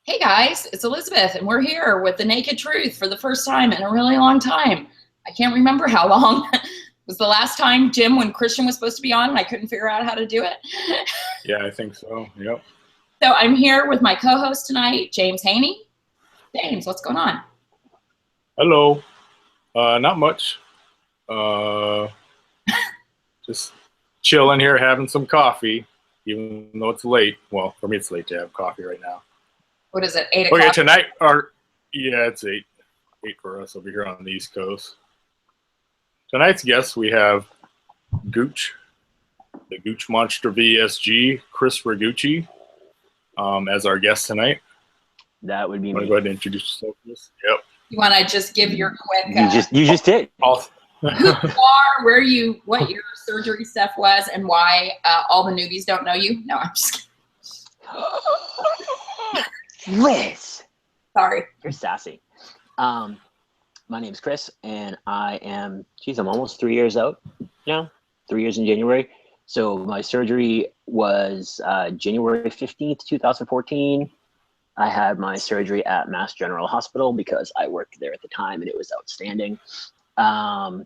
Hey guys, it's Elizabeth, and we're here with The Naked Truth for the first time in a really long time. I can't remember how long. It was the last time, Jim, when Christian was supposed to be on and I couldn't figure out how to do it. Yeah, I think so. Yep. So I'm here with my co-host tonight, James Haney. James, what's going on? Hello. Not much. Just chilling here, having some coffee, even though it's late. Well, for me, it's late to have coffee right now. What is it, 8 Oh o'clock? yeah, tonight. Yeah, it's 8 for us over here on the East Coast. Tonight's guest, we have Gooch, the Goochmonster VSG, Chris Ragucci, as our guest tonight. That would be Want to me. go ahead and introduce yourself, Chris? Yep. You want to just give your quick You just did. Awesome. who you are, what your surgery stuff was, and why all the newbies don't know you? No, I'm just kidding. Liz, Sorry. you're sassy. My name's Chris, and I am, I'm almost 3 years out now, 3 years in January. So my surgery was January 15th, 2014. I had my surgery at Mass General Hospital because I worked there at the time, and it was outstanding. What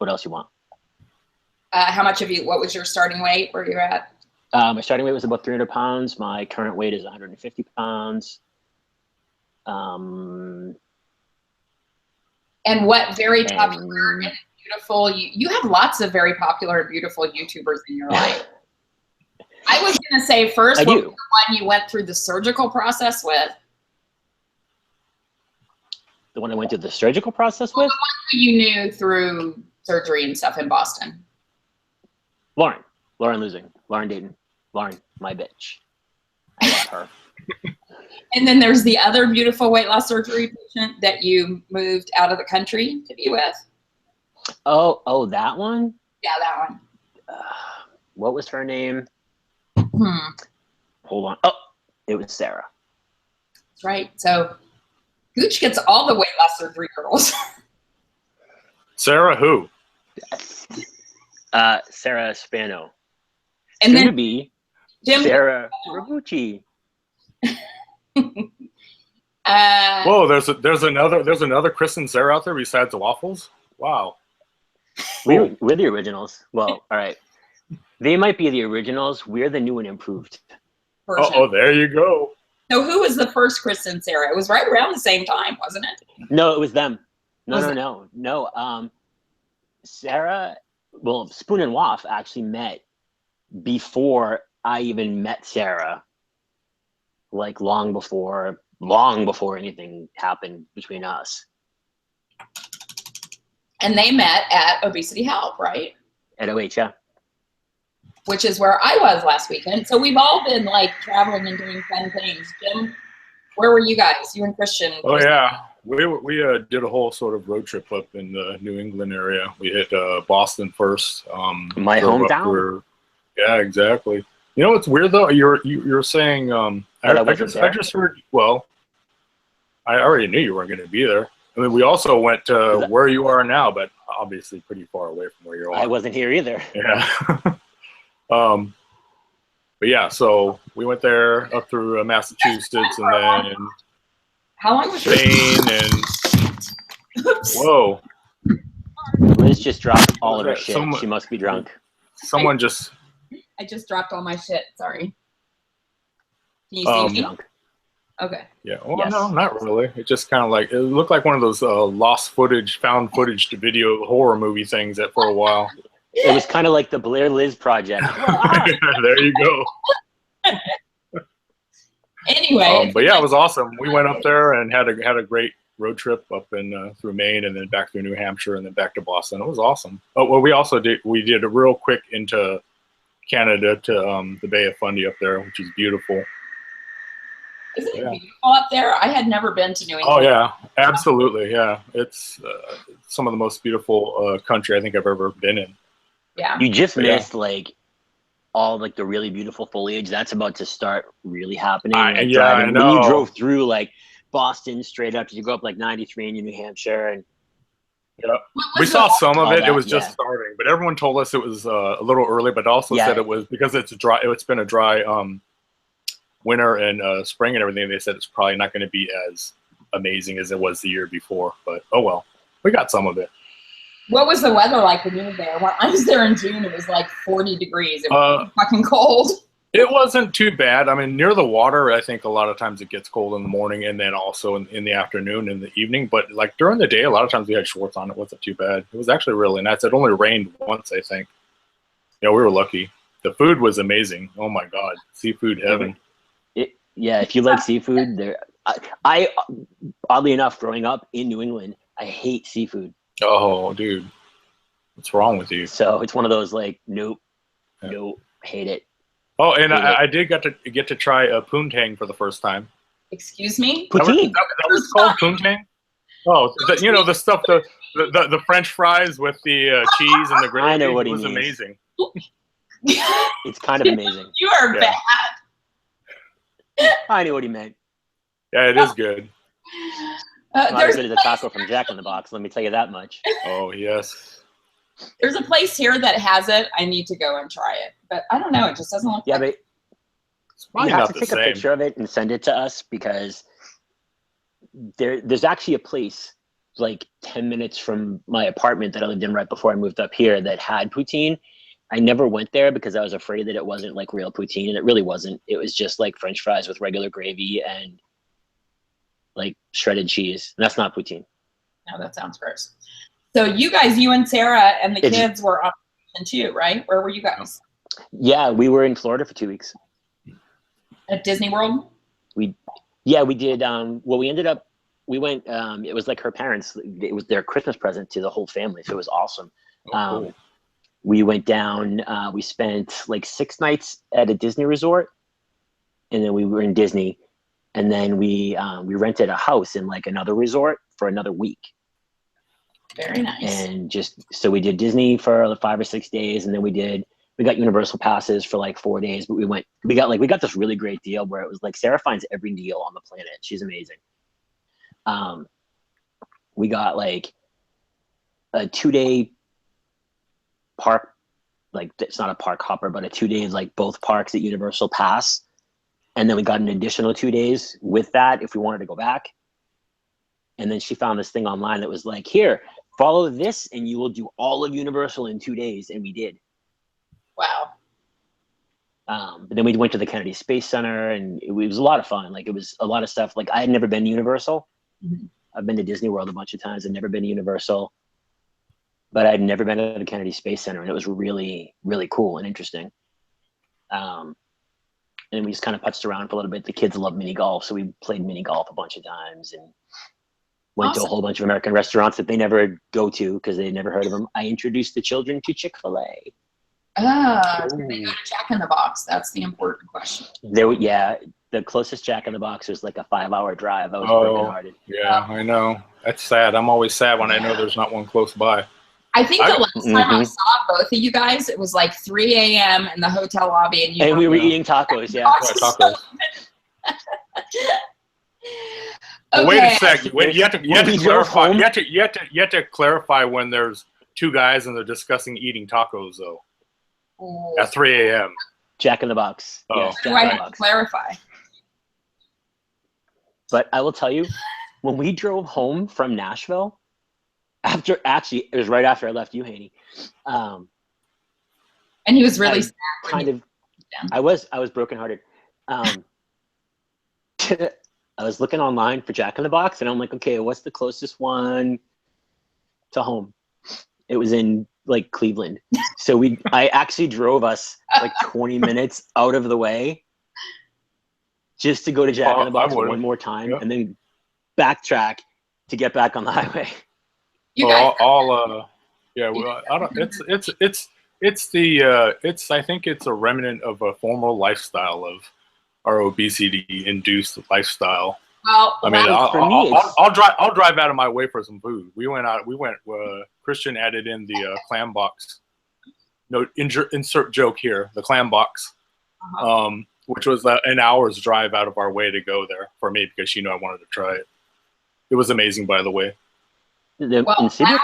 else you want? What was your starting weight? Where you're at? My starting weight was about 300 pounds. My current weight is 150 pounds. And what very popular and beautiful, you have lots of very popular and beautiful YouTubers in your life. I was going to say first, what was the one you went through the surgical process with? The one I went through the surgical process with? The one who you knew through surgery and stuff in Boston. Lauren Dayton. Lauren, my bitch. I love her. And then there's the other beautiful weight loss surgery patient that you moved out of the country to be with. Oh, that one? Yeah, that one. What was her name? Hold on. Oh, it was Sarah. That's right. So Gooch gets all the weight loss surgery girls. Sarah who? Sarah Spano. And Soon then to be Jim. Sarah Ragucci. Whoa, there's another Chris and Sarah out there besides waffles. Wow. We're the originals. Well, all right. They might be the originals. We're the new and improved version. Oh, there you go. So who was the first Chris and Sarah? It was right around the same time, wasn't it? No, it was them. Was it? No. Sarah, well, Spoon and Waff actually met before I even met Sarah. Like long before anything happened between us. And they met at Obesity Help, right? At OH, yeah. Which is where I was last weekend. So we've all been like traveling and doing fun things. Jim, where were you guys? You and Christian? Oh yeah, we did a whole sort of road trip up in the New England area. We hit Boston first. My hometown. Yeah, exactly. You know what's weird though? You're saying I just heard. Well, I already knew you weren't going to be there. I mean, we also went to where you are now, but obviously pretty far away from where you are. I wasn't here either. Yeah. But yeah, so we went there up through Massachusetts and then how long was Spain and whoa. Liz just dropped all of her shit. She must be drunk. Someone just. I just dropped all my shit. Sorry. Can you see me? Drunk. Okay. Yeah. Well, yes. No, not really. It just kind of like it looked like one of those found footage to video horror movie things that for a while. It was kind of like the Blair Liz Project. There you go. Anyway. But yeah, it was awesome. We went up there and had a great road trip up in through Maine and then back through New Hampshire and then back to Boston. It was awesome. Oh, well, we did a real quick into Canada to the Bay of Fundy up there, which is beautiful. Isn't it beautiful up there? I had never been to New England. Oh yeah, absolutely. Yeah, it's some of the most beautiful country I think I've ever been in. Yeah. You just missed like all like the really beautiful foliage that's about to start really happening. I know. When you drove through like Boston straight up, you go up like 93 in New Hampshire, and we saw some of it. that, It was just starting, but everyone told us it was a little early. But also said it was because it's dry. It's been a dry winter and spring and everything, they said it's probably not going to be as amazing as it was the year before. But oh well, we got some of it. What was the weather like when you were there? When I was there in June, it was like 40 degrees. It was fucking cold. It wasn't too bad. I mean, near the water, I think a lot of times it gets cold in the morning and then also in the afternoon and the evening. But like during the day, a lot of times we had shorts on. It wasn't too bad. It was actually really nice. It only rained once, I think. Yeah, we were lucky. The food was amazing. Oh my God, seafood heaven. Yeah, if you like seafood, I oddly enough, growing up in New England, I hate seafood. Oh, dude, what's wrong with you? So it's one of those like, nope, hate it. Oh, and I did get to try a poontang for the first time. Excuse me? Poutine. That was called poontang? Oh, you know, the stuff, the French fries with the cheese and the gravy. I know what he means. It was amazing. It's kind of amazing. You are bad. I knew what he meant. Yeah, it is good. Not as good as a taco from Jack in the Box, let me tell you that much. Oh, yes. There's a place here that has it. I need to go and try it. But I don't know. It just doesn't look but you have to take a picture of it and send it to us because there's actually a place like 10 minutes from my apartment that I lived in right before I moved up here that had poutine. I never went there because I was afraid that it wasn't like real poutine, and it really wasn't. It was just like French fries with regular gravy and like shredded cheese. And that's not poutine. No, that sounds gross. So you and Sarah and the kids were on vacation too, right? Where were you guys? Yeah, we were in Florida for 2 weeks. At Disney World? We did. We went, it was like her parents, it was their Christmas present to the whole family. So it was awesome. Cool. We went down, we spent like 6 nights at a Disney resort, and then we were in Disney, and then we rented a house in like another resort for another week. Very nice. And so we did Disney for 5 or 6 days, and then we got Universal passes for like 4 days, but we got this really great deal where it was like Sarah finds every deal on the planet. She's amazing. We got like a 2-day park, like it's not a park hopper, but a 2 days like both parks at Universal pass, and then we got an additional 2 days with that if we wanted to go back. And then she found this thing online that was like, here, follow this and you will do all of Universal in 2 days, and we did. Wow. But then we went to the Kennedy Space Center, and it was a lot of fun. Like it was a lot of stuff. Like I had never been to Universal. Mm-hmm. I've been to Disney World a bunch of times. I'd never been to Universal, but I'd never been to the Kennedy Space Center, and it was really, really cool and interesting. And we just kind of putzed around for a little bit. The kids love mini golf, so we played mini golf a bunch of times and went to a whole bunch of American restaurants that they never go to because they'd never heard of them. I introduced the children to Chick-fil-A. Did they go to Jack in the Box? That's the important question. The closest Jack in the Box was like a 5-hour drive. I was brokenhearted. Yeah, I know. That's sad. I'm always sad when I know there's not one close by. I think the last time I saw both of you guys, it was like 3 a.m. in the hotel lobby, and we were eating tacos. Yeah, tacos. Okay. Wait a second. You have to clarify. You have to clarify when there's 2 guys and they're discussing eating tacos though. Ooh. At 3 a.m. Jack in the Box. Oh. Yes, Do I have to clarify? But I will tell you, when we drove home from Nashville, it was right after I left you, Haney. And he was really sad. I was brokenhearted. I was looking online for Jack in the Box, and I'm like, okay, what's the closest one to home? It was in like Cleveland. So I actually drove us like 20 minutes out of the way just to go to Jack in the Box one more time, and then backtrack to get back on the highway. I think it's a remnant of a former lifestyle of our obesity induced lifestyle. Well, I mean, I'll drive out of my way for some food. Christian added in the clam box. No, insert joke here. The clam box, which was an hour's drive out of our way to go there for me because she knew I wanted to try it. It was amazing, by the way. In Seabrook?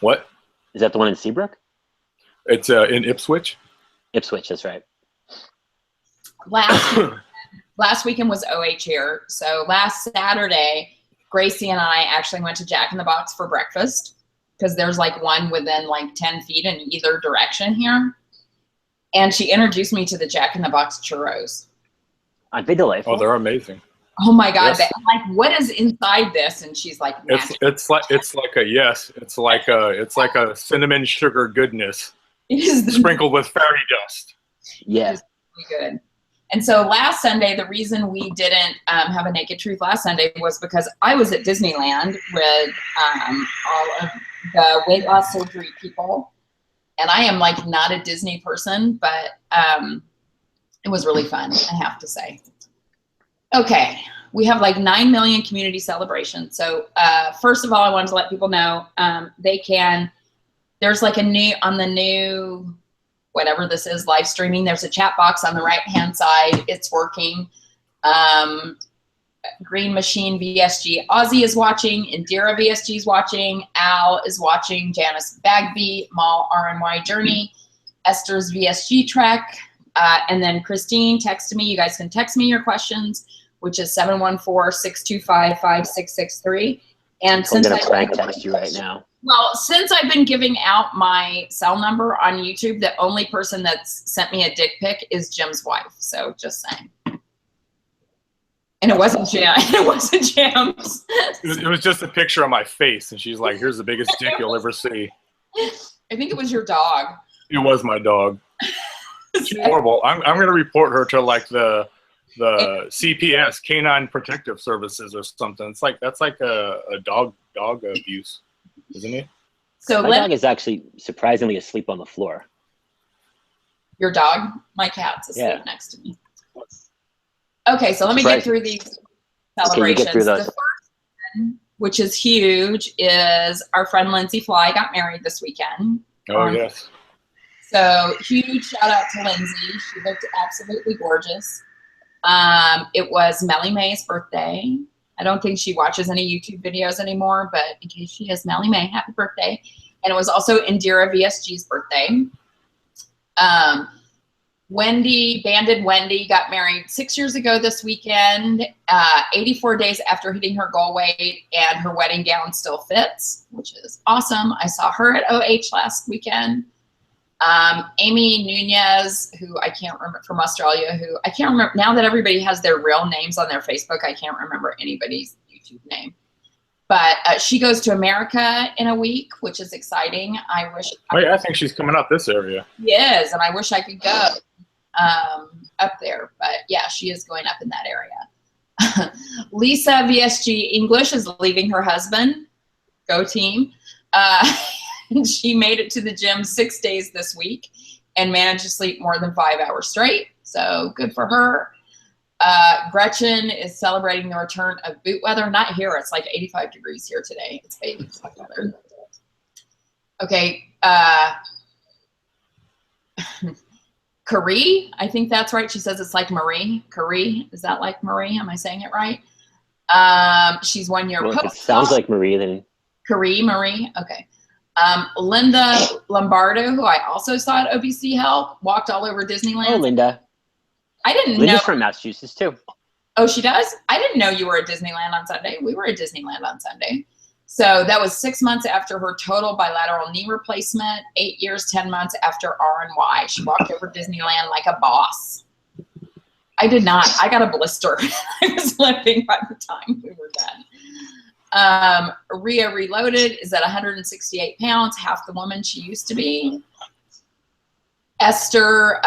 What? Is that the one in Seabrook? It's in Ipswich. Ipswich, that's right. last weekend was OH here. So last Saturday, Gracie and I actually went to Jack in the Box for breakfast because there's like one within like 10 feet in either direction here. And she introduced me to the Jack in the Box churros. Aren't they delightful? Oh, they're amazing. Oh my God. Yes. I'm like, what is inside this? And she's like, it's like a cinnamon sugar goodness sprinkled with fairy dust. Yeah. It's really good. And so last Sunday, the reason we didn't have a Naked Truth last Sunday was because I was at Disneyland with all of the weight loss surgery people. And I am like not a Disney person, but it was really fun, I have to say. Okay, we have like 9 million community celebrations. So first of all, I wanted to let people know there's like on the new, whatever this is, live streaming, there's a chat box on the right-hand side. It's working. Green Machine VSG Aussie is watching. Indira VSG is watching. Al is watching. Janice Bagby, Mal RNY Journey, Esther's VSG Trek, and then Christine texted me. You guys can text me your questions, which is 714-625-5663. And I'm gonna prank text you right now. Well, since I've been giving out my cell number on YouTube, the only person that's sent me a dick pic is Jim's wife. So just saying. And it wasn't Jim. It wasn't Jim's. It was just a picture of my face, and she's like, "Here's the biggest dick you'll ever see." I think it was your dog. It was my dog. She's horrible. I'm going to report her to like the CPS, Canine Protective Services, or something. That's like a dog abuse, isn't it? So my dog is actually surprisingly asleep on the floor. Your dog? My cat's asleep next to me. Okay, so let me get through these celebrations. Get through those. The first one, which is huge, is our friend Lindsay Fly got married this weekend. Oh, yes. So huge shout out to Lindsay. She looked absolutely gorgeous. It was Melly May's birthday. I don't think she watches any YouTube videos anymore, but in case she is, Melly May, happy birthday. And it was also Indira VSG's birthday. Banded Wendy got married 6 years ago this weekend, 84 days after hitting her goal weight, and her wedding gown still fits, which is awesome. I saw her at OH last weekend. Amy Nunez, who I can't remember, from Australia, who I can't remember, now that everybody has their real names on their Facebook, I can't remember anybody's YouTube name. But she goes to America in a week, which is exciting. I think she's coming up this area. Yes, and I wish I could go up there. But yeah, she is going up in that area. Lisa VSG English is leaving her husband. Go team. And she made it to the gym 6 days this week and managed to sleep more than 5 hours straight. So good for her. Gretchen is celebrating the return of boot weather. Not here. It's like 85 degrees here today. It's baby weather. Okay. Carrie, I think that's right. She says it's like Marie. Carrie, is that like Marie? Am I saying it right? She's 1 year post. If it sounds like Marie, then Marie. Okay. Linda Lombardo, who I also saw at OBC Help, walked all over Disneyland. Oh, Linda. I didn't know. Linda's from Massachusetts too. Oh, she does? I didn't know you were at Disneyland on Sunday. We were at Disneyland on Sunday. So that was 6 months after her total bilateral knee replacement, 8 years, 10 months after RNY. She walked over Disneyland like a boss. I did not. I got a blister. I was limping by the time we were done. Rhea Reloaded is at 168 pounds, half the woman she used to be. Esther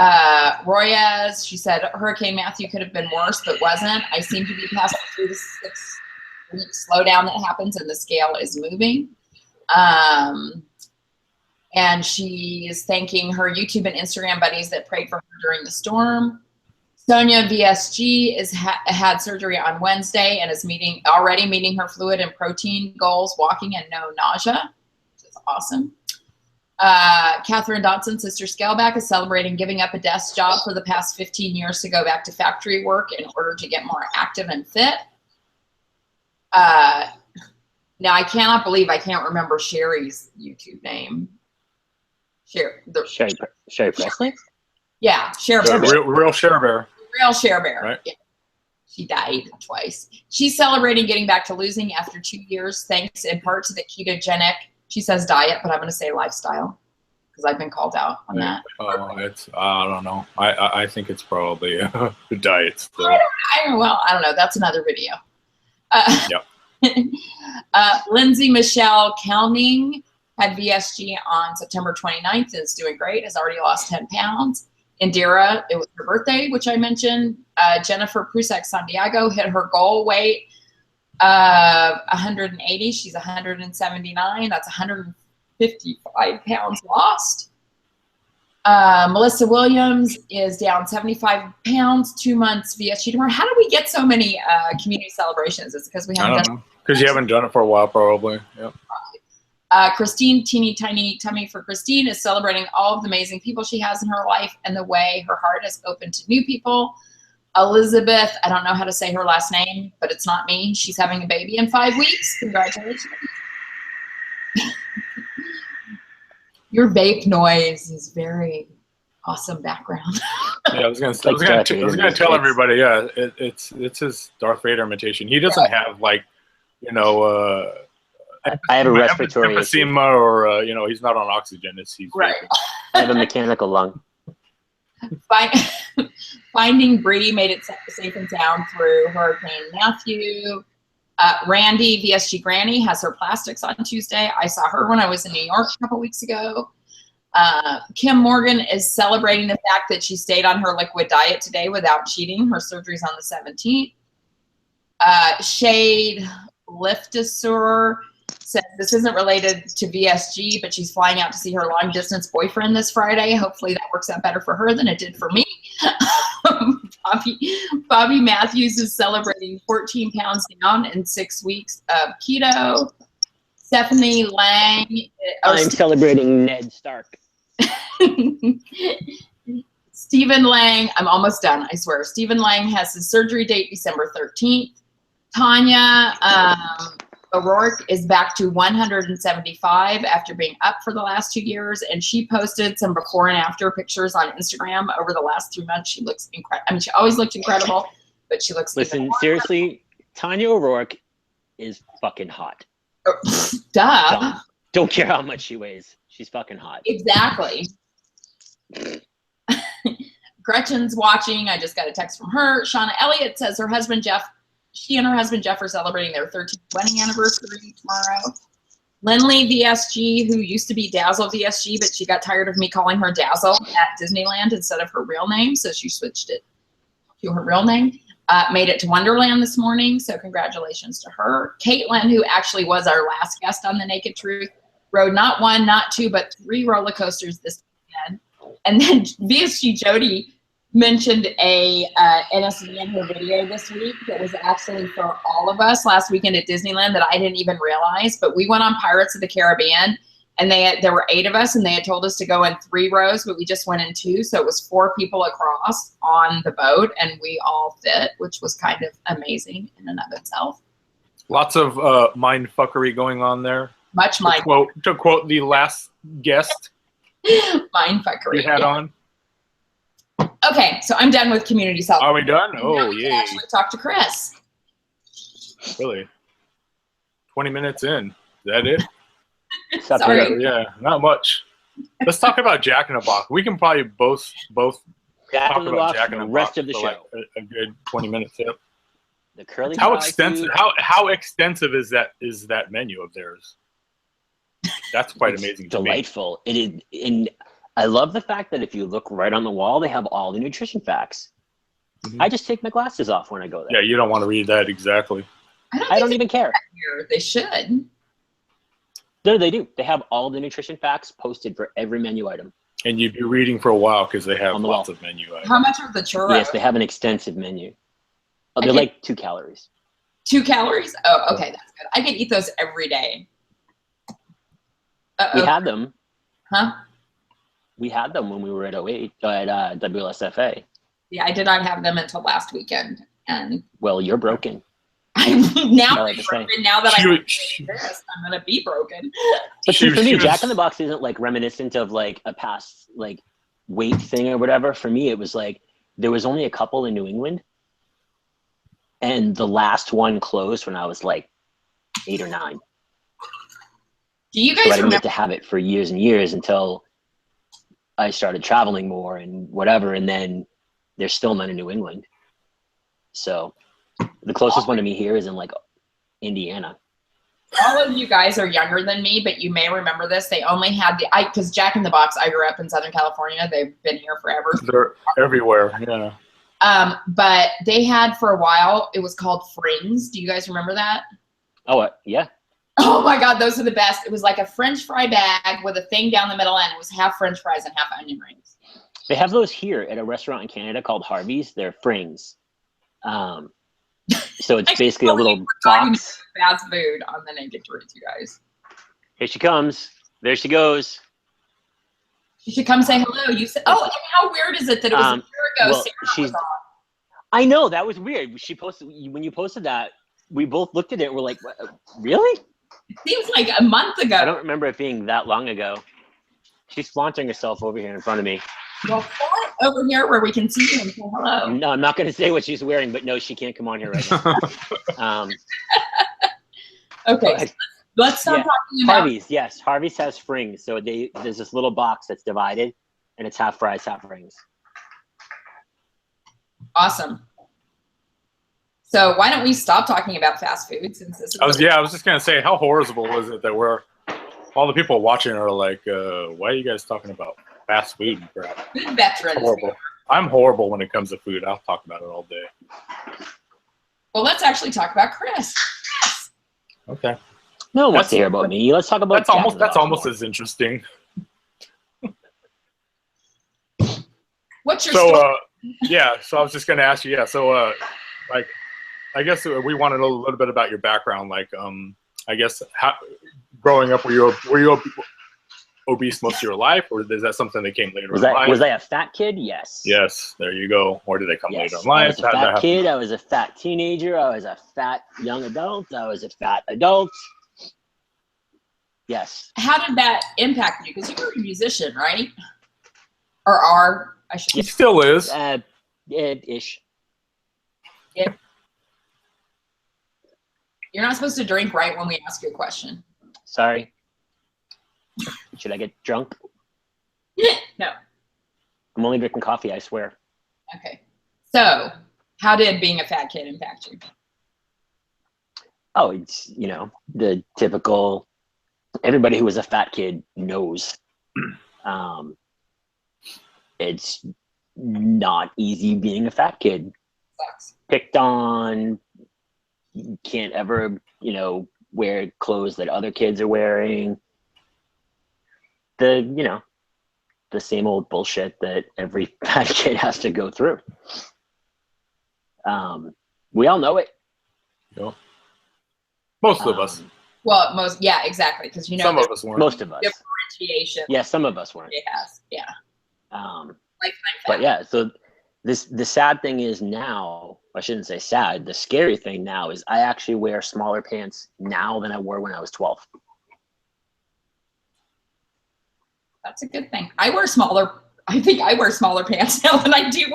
Royez, she said, Hurricane Matthew could have been worse, but wasn't. I seem to be past the 3 to 6 week slowdown that happens and the scale is moving. And she is thanking her YouTube and Instagram buddies that prayed for her during the storm. Sonia VSG had surgery on Wednesday and is already meeting her fluid and protein goals, walking and no nausea, which is awesome. Catherine Dotson, Sister Scaleback, is celebrating giving up a desk job for the past 15 years to go back to factory work in order to get more active and fit. Now, I cannot believe I can't remember Sherry's YouTube name. Sherry Presley? Yeah, Cher Bear. Real Cher Bear. real Cher Bear. Right. Yeah. She died twice. She's celebrating getting back to losing after 2 years, thanks in part to the ketogenic, she says diet, but I'm going to say lifestyle because I've been called out on that. Oh, I don't know. I think it's probably the diet still. I don't know. That's another video. Yep. Lindsay Michelle Kelning had VSG on September 29th and is doing great, has already lost 10 pounds. Indira, it was her birthday, which I mentioned. Jennifer Prusek Santiago hit her goal weight of 180. She's 179. That's 155 pounds lost. Melissa Williams is down 75 pounds, 2 months VSG tomorrow. How do we get so many community celebrations? Is it because we haven't done it? Because you haven't done it for a while, probably. Yep. Christine, teeny tiny tummy for Christine, is celebrating all of the amazing people she has in her life and the way her heart is open to new people. Elizabeth, I don't know how to say her last name, but it's not me. She's having a baby in 5 weeks. Congratulations. Your vape noise is very awesome background. Yeah, I was gonna tell everybody. Yeah, it's his Darth Vader imitation. He doesn't have like, I have a respiratory emphysema, or he's not on oxygen. He's right. I have a mechanical lung. Finding Bree made it safe and sound through Hurricane Matthew. Randy, VSG Granny, has her plastics on Tuesday. I saw her when I was in New York a couple weeks ago. Kim Morgan is celebrating the fact that she stayed on her liquid diet today without cheating. Her surgery's on the 17th. Shade Liftisur says this isn't related to VSG, but she's flying out to see her long distance boyfriend this Friday. Hopefully that works out better for her than it did for me. Bobby Matthews is celebrating 14 pounds down in 6 weeks of keto. Stephanie Lang. I'm celebrating Ned Stark. Stephen Lang, I'm almost done, I swear. Stephen Lang has his surgery date December 13th. Tanya O'Rourke is back to 175 after being up for the last 2 years, and she posted some before and after pictures on Instagram over the last 3 months. She looks incredible. I mean, she always looked incredible, but she looks. Listen, seriously, Tanya O'Rourke is fucking hot. Duh. Don't care how much she weighs. She's fucking hot. Exactly. Gretchen's watching. I just got a text from her. Shauna Elliott says her husband Jeff. She and her husband Jeff are celebrating their 13th wedding anniversary tomorrow. Lindley VSG, who used to be Dazzle VSG, but she got tired of me calling her Dazzle at Disneyland instead of her real name, so she switched it to her real name. Made it to Wonderland this morning, so congratulations to her. Caitlin, who actually was our last guest on The Naked Truth, rode not 1, not 2, but 3 roller coasters this weekend. And then VSG Jody mentioned a NSV in her video this week that was actually for all of us last weekend at Disneyland that I didn't even realize. But we went on Pirates of the Caribbean, and there were 8 of us, and they had told us to go in 3 rows, but we just went in 2, so it was 4 people across on the boat, and we all fit, which was kind of amazing in and of itself. Lots of mind fuckery going on there. Much mind. To quote the last guest, mind fuckery you had on. Okay, so I'm done with community self. Are we done? Oh, yeah. Actually, talk to Chris. Really? 20 minutes in. Is that it? Sorry. Yeah, not much. Let's talk about Jack in the Box. We can probably both Jack talk in the about Box Jack in the rest Box of the for show. like a good 20 minutes. Yep. The curly How fries extensive? food. How extensive is that menu of theirs? That's quite amazing. Delightful. It is, and I love the fact that if you look right on the wall, they have all the nutrition facts. Mm-hmm. I just take my glasses off when I go there. Yeah, you don't want to read that exactly. I don't even care. They should. No, they do. They have all the nutrition facts posted for every menu item. And you'd be reading for a while because they have On the lots wall. of menu items. How much are the churros? Yes, they have an extensive menu. Oh, they're like 2 calories. 2 calories? Oh, okay, that's good. I could eat those every day. We had them. Huh? We had them when we were at WSFA. Yeah, I did not have them until last weekend. And well, you're broken. I'm now Like broken. Now that I'm gonna be broken. But see, for me, Jack in the Box isn't like reminiscent of like a past like weight thing or whatever. For me, it was like there was only a couple in New England, and the last one closed when I was like 8 or 9. Do you So I guys didn't remember? get to have it for years and years until I started traveling more and whatever, and then there's still none in New England. So the closest one to me here is in like Indiana. All of you guys are younger than me, but you may remember this. They only had because Jack in the Box, I grew up in Southern California. They've been here forever. They're everywhere. Yeah. But they had for a while, it was called Frings. Do you guys remember that? Oh, yeah. Oh my God, those are the best. It was like a French fry bag with a thing down the middle and it was half French fries and half onion rings. They have those here at a restaurant in Canada called Harvey's. They're Frings. So it's basically a little box. Fast food on the Naked Truth, you guys. Here she comes. There she goes. You should come say hello. You said, oh, and how weird is it that it was a year ago? Well, Sarah was on. I know, that was weird. She posted, when you posted that, we both looked at it and we're like, what? Really? It seems like a month ago. I don't remember it being that long ago. She's flaunting herself over here in front of me. Well, flaunt over here where we can see you and say hello. No, I'm not going to say what she's wearing, but no, she can't come on here right now. Okay, so let's stop talking about Harvey's. Yes, Harvey's has Frings. So there's this little box that's divided, and it's half fries, half rings. Awesome. So why don't we stop talking about fast food since this is I was just gonna say, how horrible is it that all the people watching are like, why are you guys talking about fast food and crap? Food veterans. Horrible. I'm horrible when it comes to food. I'll talk about it all day. Well, let's actually talk about Chris. Okay. No one wants to hear about me. Let's talk about that's almost as interesting. What's your story? So I was just gonna ask you, like, I guess we want to know a little bit about your background. Like, I guess growing up, were you obese most of your life, or is that something that came later in life? Was I a fat kid? Yes. Yes, there you go. Or did they come later in I life? was a fat kid. I was a fat teenager. I was a fat young adult. I was a fat adult. Yes. How did that impact you? Because you were a musician, right? Or are, I should say. He still is. Ish. Yeah. You're not supposed to drink right when we ask you a question. Sorry. Should I get drunk? No. I'm only drinking coffee, I swear. Okay. So, how did being a fat kid impact you? Oh, it's, the typical, everybody who was a fat kid knows. It's not easy being a fat kid. Sucks. Picked on, you can't ever, wear clothes that other kids are wearing. The same old bullshit that every fat kid has to go through. We all know it. Yeah. Most of us. Well, exactly. Because some of us weren't. Most of us. Differentiation. Yeah, some of us weren't. It has, yeah. But yeah, so the sad thing is now, I shouldn't say sad, the scary thing now is I actually wear smaller pants now than I wore when I was 12. That's a good thing. I think I wear smaller pants now than I did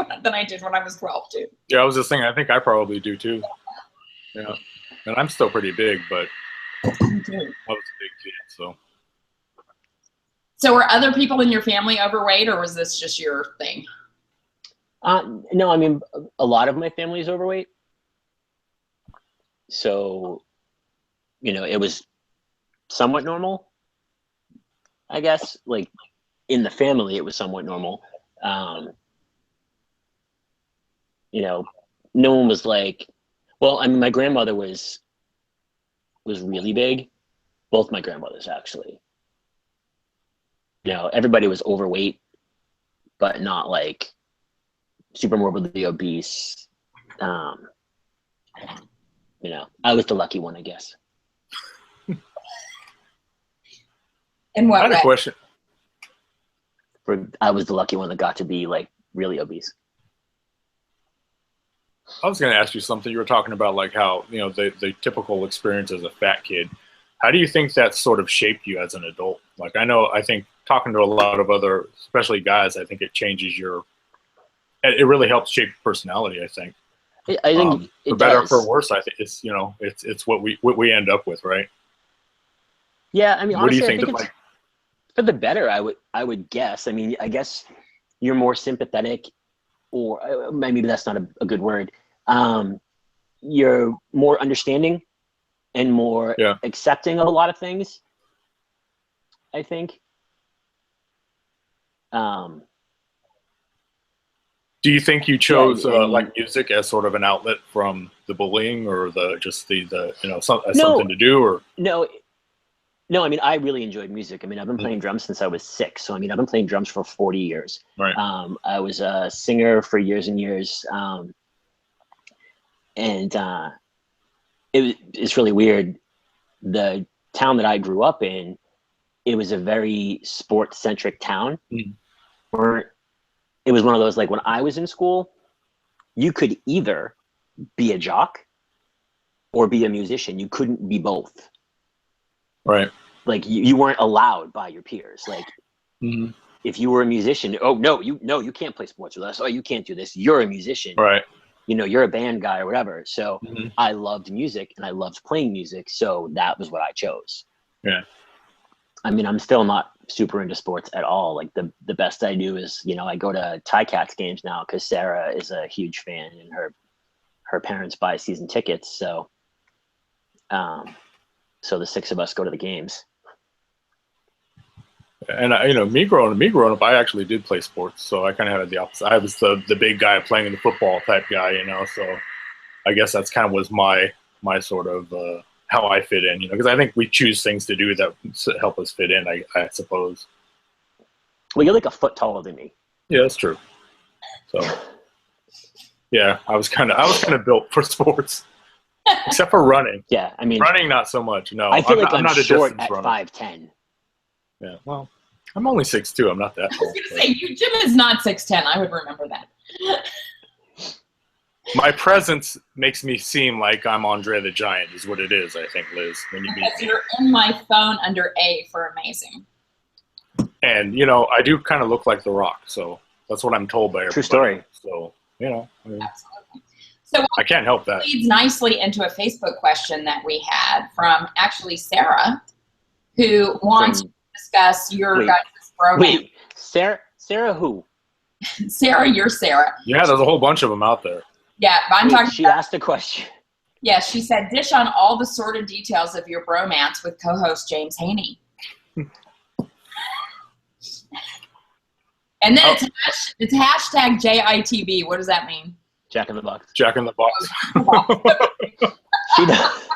when I was 12 too. Yeah, I was just thinking, I think I probably do too. Yeah. And I'm still pretty big, but I was a big kid, so. So were other people in your family overweight, or was this just your thing? No, I mean, a lot of my family is overweight. So, it was somewhat normal, I guess. Like, in the family, it was somewhat normal. No one was like, well, I mean, my grandmother was really big. Both my grandmothers, actually. Everybody was overweight, but not like super morbidly obese. I was the lucky one, I guess. In what way? I had a question. I was the lucky one that got to be like really obese. I was going to ask you something. You were talking about like how, the typical experience as a fat kid. How do you think that sort of shaped you as an adult? Like, I think talking to a lot of other, especially guys, I think it changes your it really helps shape personality, I think. I think for better or for worse, I think it's it's what we end up with, right? Yeah, I mean, what do you honestly, think? I think it's for the better. I would guess. I mean, I guess you're more sympathetic, or maybe that's not a good word. You're more understanding and more accepting of a lot of things, I think. Do you think you chose like music as sort of an outlet from the bullying, or the something to do, or no? I mean, I really enjoyed music. I mean, I've been playing drums since I was 6. So I mean, I've been playing drums for 40 years. Right. I was a singer for years and years, and it's really weird. The town that I grew up in, it was a very sports centric town. Where it was one of those, like, when I was in school, you could either be a jock or be a musician. You couldn't be both. Right. Like you weren't allowed by your peers. Like if you were a musician, oh no, you can't play sports with us. Oh, you can't do this. You're a musician. Right. You're a band guy or whatever. So I loved music and I loved playing music. So that was what I chose. Yeah. I mean, I'm still not super into sports at all. Like the best I do is, I go to Ticats games now because Sarah is a huge fan and her parents buy season tickets. So, so the 6 of us go to the games. And me growing up, I actually did play sports. So I kind of had the opposite. I was the big guy playing the football type guy, So I guess that's kind of was my sort of, how I fit in, because I think we choose things to do that help us fit in, I suppose. Well, you're like a foot taller than me. Yeah, that's true. So, yeah, I was kind of built for sports, except for running. Yeah, I mean, running not so much. No, I feel like I'm not short a at runner. 5'10". Yeah, well, I'm only 6'2". I'm not that tall. I was going to say, Jim is not 6'10". I would remember that. My presence makes me seem like I'm Andre the Giant, is what it is, I think, Liz, when you meet me. You're in my phone under A for amazing. And, I do kind of look like The Rock, so that's what I'm told by everybody. True story. So, I mean, absolutely. So I can't help that. Leads nicely into a Facebook question that we had from actually Sarah, who wants to discuss your guys' bromance. Wait, Sarah who? Sarah, you're Sarah. Yeah, there's a whole bunch of them out there. Yeah, I'm talking. She asked a question. Yeah, she said, dish on all the sordid details of your bromance with co-host James Haney. And then it's hashtag JITB. What does that mean? Jack in the Box. Jack in the Box. She does.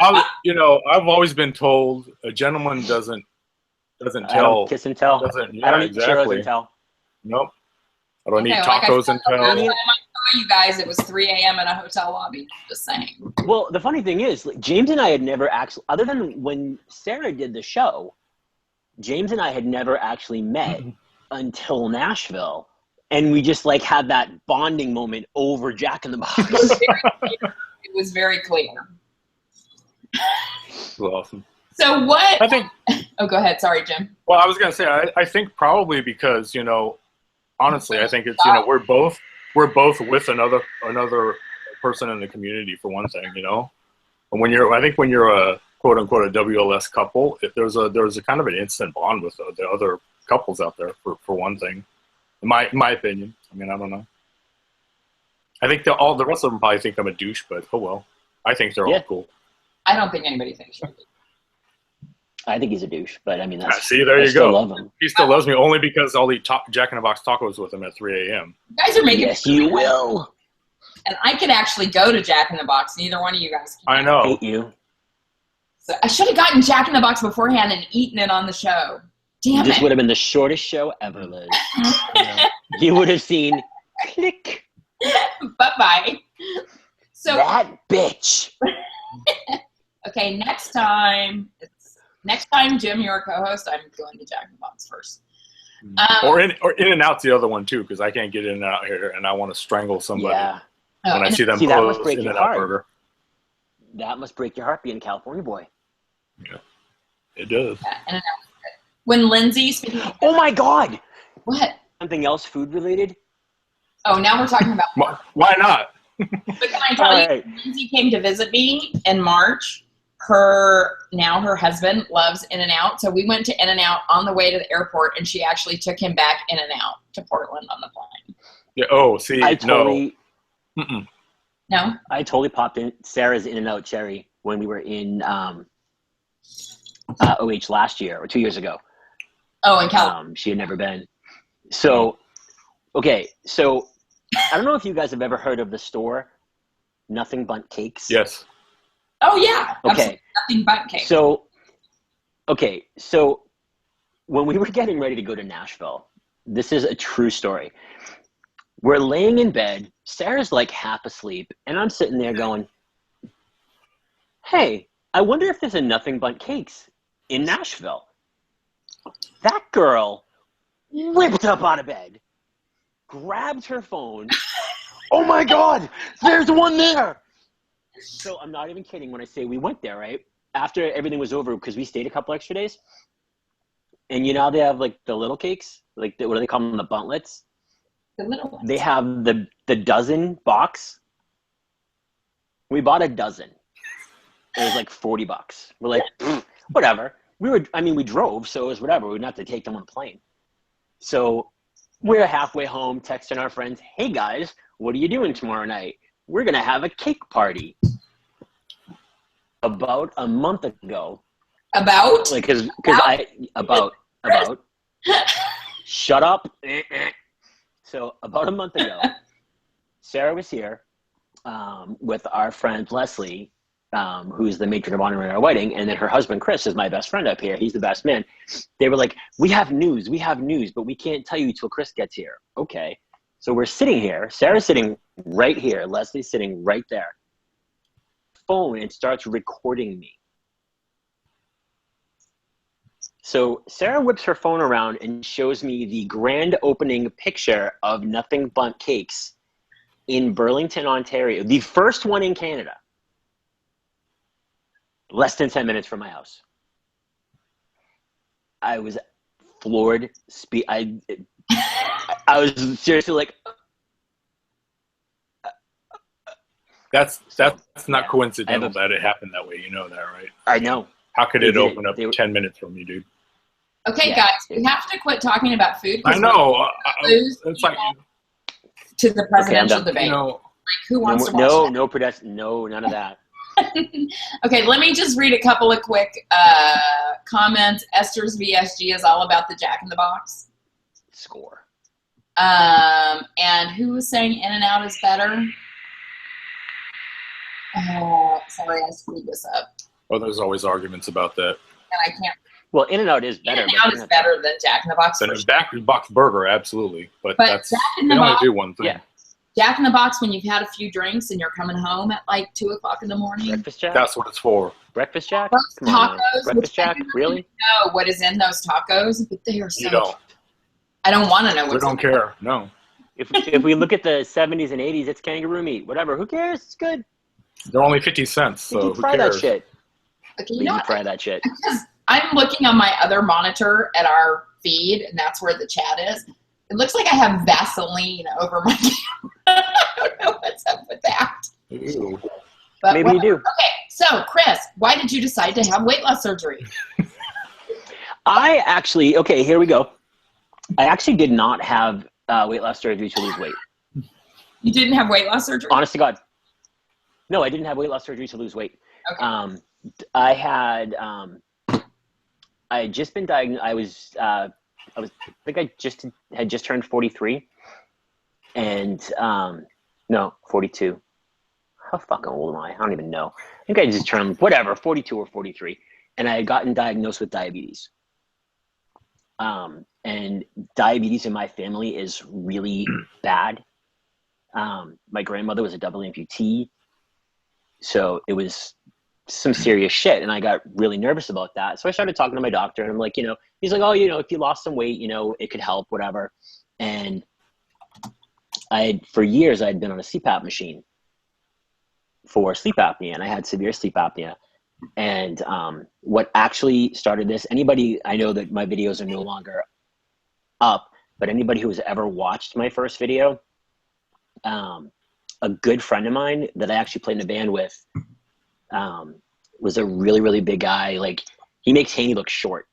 I've always been told a gentleman doesn't tell. I don't kiss and tell. I don't eat churros and tell. Nope. I don't eat tacos and tell. I saw you guys. It was 3 a.m. in a hotel lobby. Just saying. Well, the funny thing is, James and I had never actually, other than when Sarah did the show, James and I had never actually met until Nashville. And we just had that bonding moment over Jack in the Box. It was very clear. It was awesome. So what? I think. Oh, go ahead. Sorry, Jim. Well, I was gonna say I think probably because honestly, I think it's we're both with another person in the community for one thing, And when you're a quote unquote a WLS couple, there's a kind of an instant bond with the other couples out there for one thing. In my opinion. I mean, I don't know. I think all the rest of them probably think I'm a douche, but oh well. I think they're all cool. I don't think anybody thinks you're a douche. I think he's a douche, but I mean, that's, see, there you go. I still love him. He still loves me only because I'll eat Jack in the Box tacos with him at 3 a.m. You guys are making. Yes, you will. And I could actually go to Jack in the Box. Neither one of you guys can. I know. I hate you. So I should have gotten Jack in the Box beforehand and eaten it on the show. Damn This it. would have been the shortest show ever, Liz. You would have seen click. Bye-bye. So that bitch. Okay, next time, Jim, you're a co-host. I'm going to Jack in the Box first. Or in and out's the other one too, because I can't get in and out here, and I want to strangle somebody when I see them close In and Out Burger. That must break your heart, being a California boy. Yeah, it does. Yeah, when Lindsay, speaking of oh my God! What? Something else food related. Oh, now we're talking about. Why not? But can I tell you, Lindsay came to visit me in March. Her husband loves In-N-Out, so we went to In-N-Out on the way to the airport, and she actually took him back In-N-Out to Portland on the plane. Yeah. Oh, see, no. No? I totally popped in Sarah's In-N-Out cherry when we were in OH last year or 2 years ago. Oh, in California. She had never been. So, okay, so I don't know if you guys have ever heard of the store Nothing But Cakes. Yes. Oh, yeah. Okay. Nothing But Cakes. So when we were getting ready to go to Nashville, this is a true story. We're laying in bed. Sarah's like half asleep, and I'm sitting there going, hey, I wonder if there's a Nothing But Cakes in Nashville. That girl whipped up out of bed, grabbed her phone. Oh my God, there's one there. So I'm not even kidding when I say we went there, right? After everything was over, because we stayed a couple extra days. And you know how they have like the little cakes? Like, what do they call them? The buntlets? The little ones. They have the dozen box. We bought a dozen. It was like $40. We're like, whatever. We drove, so it was whatever. We didn't have to take them on a plane. So we're halfway home texting our friends, hey guys, what are you doing tomorrow night? We're going to have a cake party. About a month ago. About? Like, about. Shut up. So about a month ago, Sarah was here with our friend Leslie, who's the matron of honor in our wedding, and then her husband Chris is my best friend up here. He's the best man. They were like, we have news, but we can't tell you till Chris gets here. Okay. So we're sitting here. Sarah's sitting right here. Leslie's sitting right there. Phone and starts recording me. So Sarah whips her phone around and shows me the grand opening picture of Nothing But Cakes in Burlington, Ontario. The first one in Canada. Less than 10 minutes from my house. I was floored. I was seriously like. That's not coincidental that it happened that way. You know that, right? I know. How could it open up 10 minutes from you, dude? Okay, guys, we have to quit talking about food. I know. It's like to the presidential debate. You know, like, who wants to watch that? No, none of that. Okay, let me just read a couple of quick comments. Esther's VSG is all about the Jack in the Box. Score. And who was saying In-N-Out is better? Sorry, I screwed this up. Well, there's always arguments about that. And I can't. Well, In-N-Out is better. In-N-Out is better than Jack in the Box. Than a Jack in the Box burger, absolutely. But that's Jack in the they only Box, do one thing. Yeah. Jack in the Box, when you've had a few drinks and you're coming home at like 2 o'clock in the morning. Breakfast Jack? That's what it's for. Breakfast Jack? Those Come on, tacos. Breakfast Jack? Really? Know what is in those tacos, but they are so. You don't. I don't want to know what's We don't care. No. If we look at the 70s and 80s, it's kangaroo meat. Whatever. Who cares? It's good. They're only 50 cents, so you who fry cares? that shit. Okay, you know what? Fry that shit. Because I'm looking on my other monitor at our feed, and that's where the chat is. It looks like I have Vaseline over my camera. I don't know what's up with that. Ew. But Maybe you do. Okay, so Chris, why did you decide to have weight loss surgery? Okay, here we go. I actually did not have weight loss surgery to lose weight. You didn't have weight loss surgery? Honest to God. No, I didn't have weight loss surgery to lose weight. Okay. I had just been diagnosed. I think I had just turned 43, and 42. How fucking old am I? I don't even know. I think I just turned 42 or 43, and I had gotten diagnosed with diabetes. And diabetes in my family is really bad. My grandmother was a double amputee, so it was some serious shit, and I got really nervous about that. So I started talking to my doctor, and I'm like, he's like, oh, if you lost some weight, it could help, whatever. And for years I'd been on a CPAP machine for sleep apnea, and I had severe sleep apnea. And what actually started this, I know that my videos are no longer up, but anybody who's ever watched my first video, a good friend of mine that I actually played in a band with was a really, really big guy. Like, he makes Haney look short.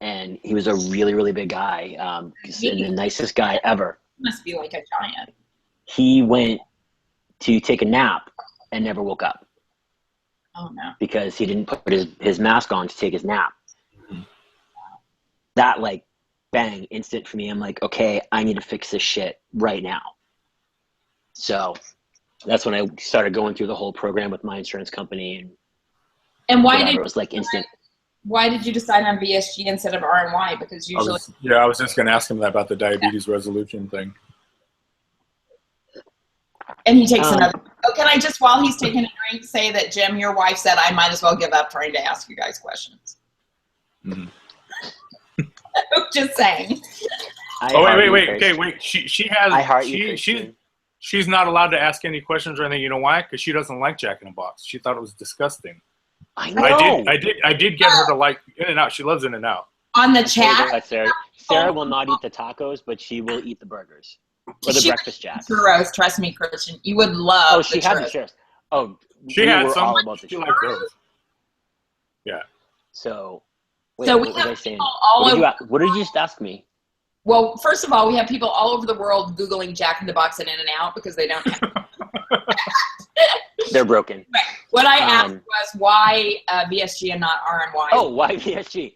And he was a really, really big guy, and the nicest guy ever. He must be like a giant. He went to take a nap and never woke up. Oh, no. Because he didn't put his mask on to take his nap. Mm-hmm. That, like, bang, instant for me. I'm like, okay, I need to fix this shit right now. So that's when I started going through the whole program with my insurance company. And why did it was like instant. Why did you decide on VSG instead of RNY? Because usually, I was just going to ask him that about the diabetes resolution thing. And he takes another. Oh, can I just, while he's taking a drink, say that, Jim, your wife said I might as well give up trying to ask you guys questions. Mm-hmm. Just saying. Wait. Okay, wait. She has. I heart you. She's not allowed to ask any questions or anything. You know why? Because she doesn't like Jack in the Box. She thought it was disgusting. I know. I did get her to like In-N-Out. She loves In-N-Out. On the chat, Sarah will not eat the tacos, but she will eat the burgers or the breakfast jacks. Churros, trust me, Christian, you would love. Oh, she had the churros. Oh, she had some. All about the she liked those. Yeah. So, we what have was I saying? all what did you just ask me? Well, first of all, we have people all over the world Googling Jack in the Box and In-N-Out because they don't have. They're broken. Right. What I asked was why VSG and not RNY. Oh, why VSG?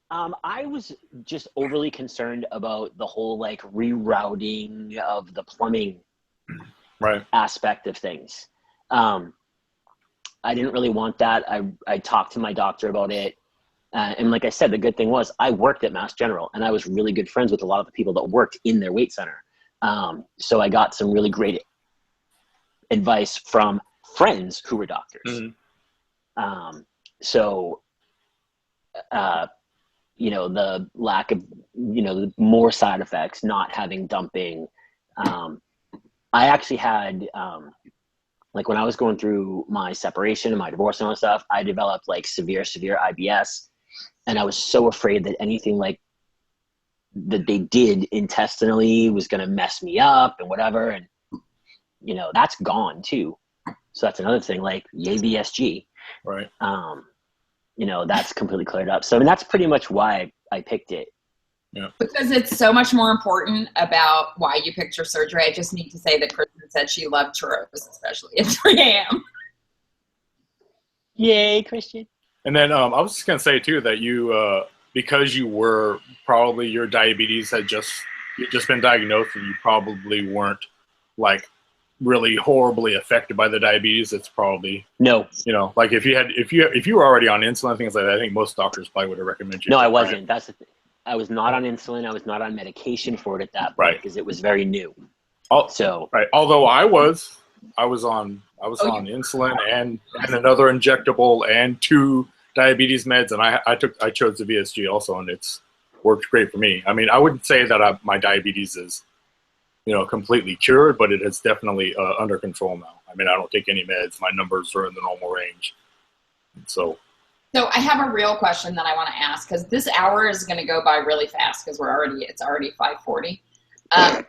I was just overly concerned about the whole like rerouting of the plumbing aspect of things. I didn't really want that. I talked to my doctor about it. And like I said, the good thing was I worked at Mass General and I was really good friends with a lot of the people that worked in their weight center. So I got some really great advice from friends who were doctors. Mm-hmm. The lack of, the more side effects, not having dumping. I actually had, like when I was going through my separation and my divorce and all that stuff, I developed like severe IBS. And I was so afraid that anything like that they did intestinally was going to mess me up and whatever. And, that's gone too. So that's another thing, like yay VSG. Right. That's completely cleared up. So I mean, that's pretty much why I picked it. Yeah. Because it's so much more important about why you picked your surgery. I just need to say that Kristen said she loved churros, especially at 3 a.m. Yay, Christian. And then I was just going to say too that you, because you were probably your diabetes had just been diagnosed and you probably weren't like really horribly affected by the diabetes. It's probably no. Like if you were already on insulin, things like that, I think most doctors probably would have recommended you. No, I wasn't. That's the thing. I was not on insulin. I was not on medication for it at that point because it was very new. Although I was on insulin and another injectable and 2 diabetes meds, and I chose the VSG also, and it's worked great for me. I mean, I wouldn't say that my diabetes is completely cured, but it is definitely under control now. I mean, I don't take any meds. My numbers are in the normal range. So I have a real question that I want to ask, because this hour is going to go by really fast because it's already 5:40. And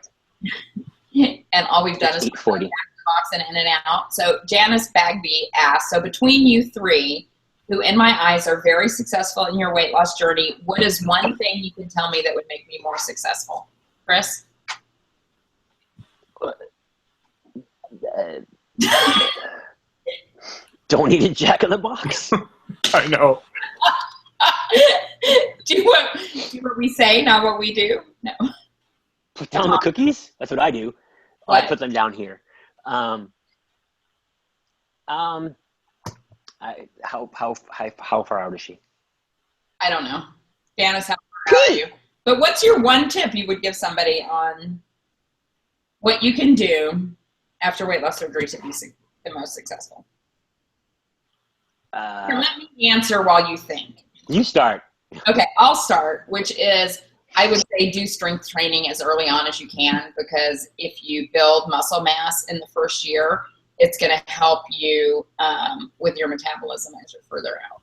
all we've done is Back in the Box and In-N-Out. So Janice Bagby asked, so between you 3, who in my eyes are very successful in your weight loss journey, what is one thing you can tell me that would make me more successful? Chris? Don't eat a Jack in the Box. I know. do what we say, not what we do? No. Put down the cookies? That's what I do. I put them down here. How far out is she? I don't know. Janice, how far out are you? But what's your one tip you would give somebody on what you can do after weight loss surgery to be the most successful? Let me answer while you think. You start. Okay, I'll start, which is I would say do strength training as early on as you can, because if you build muscle mass in the first year, it's going to help you with your metabolism as you're further out.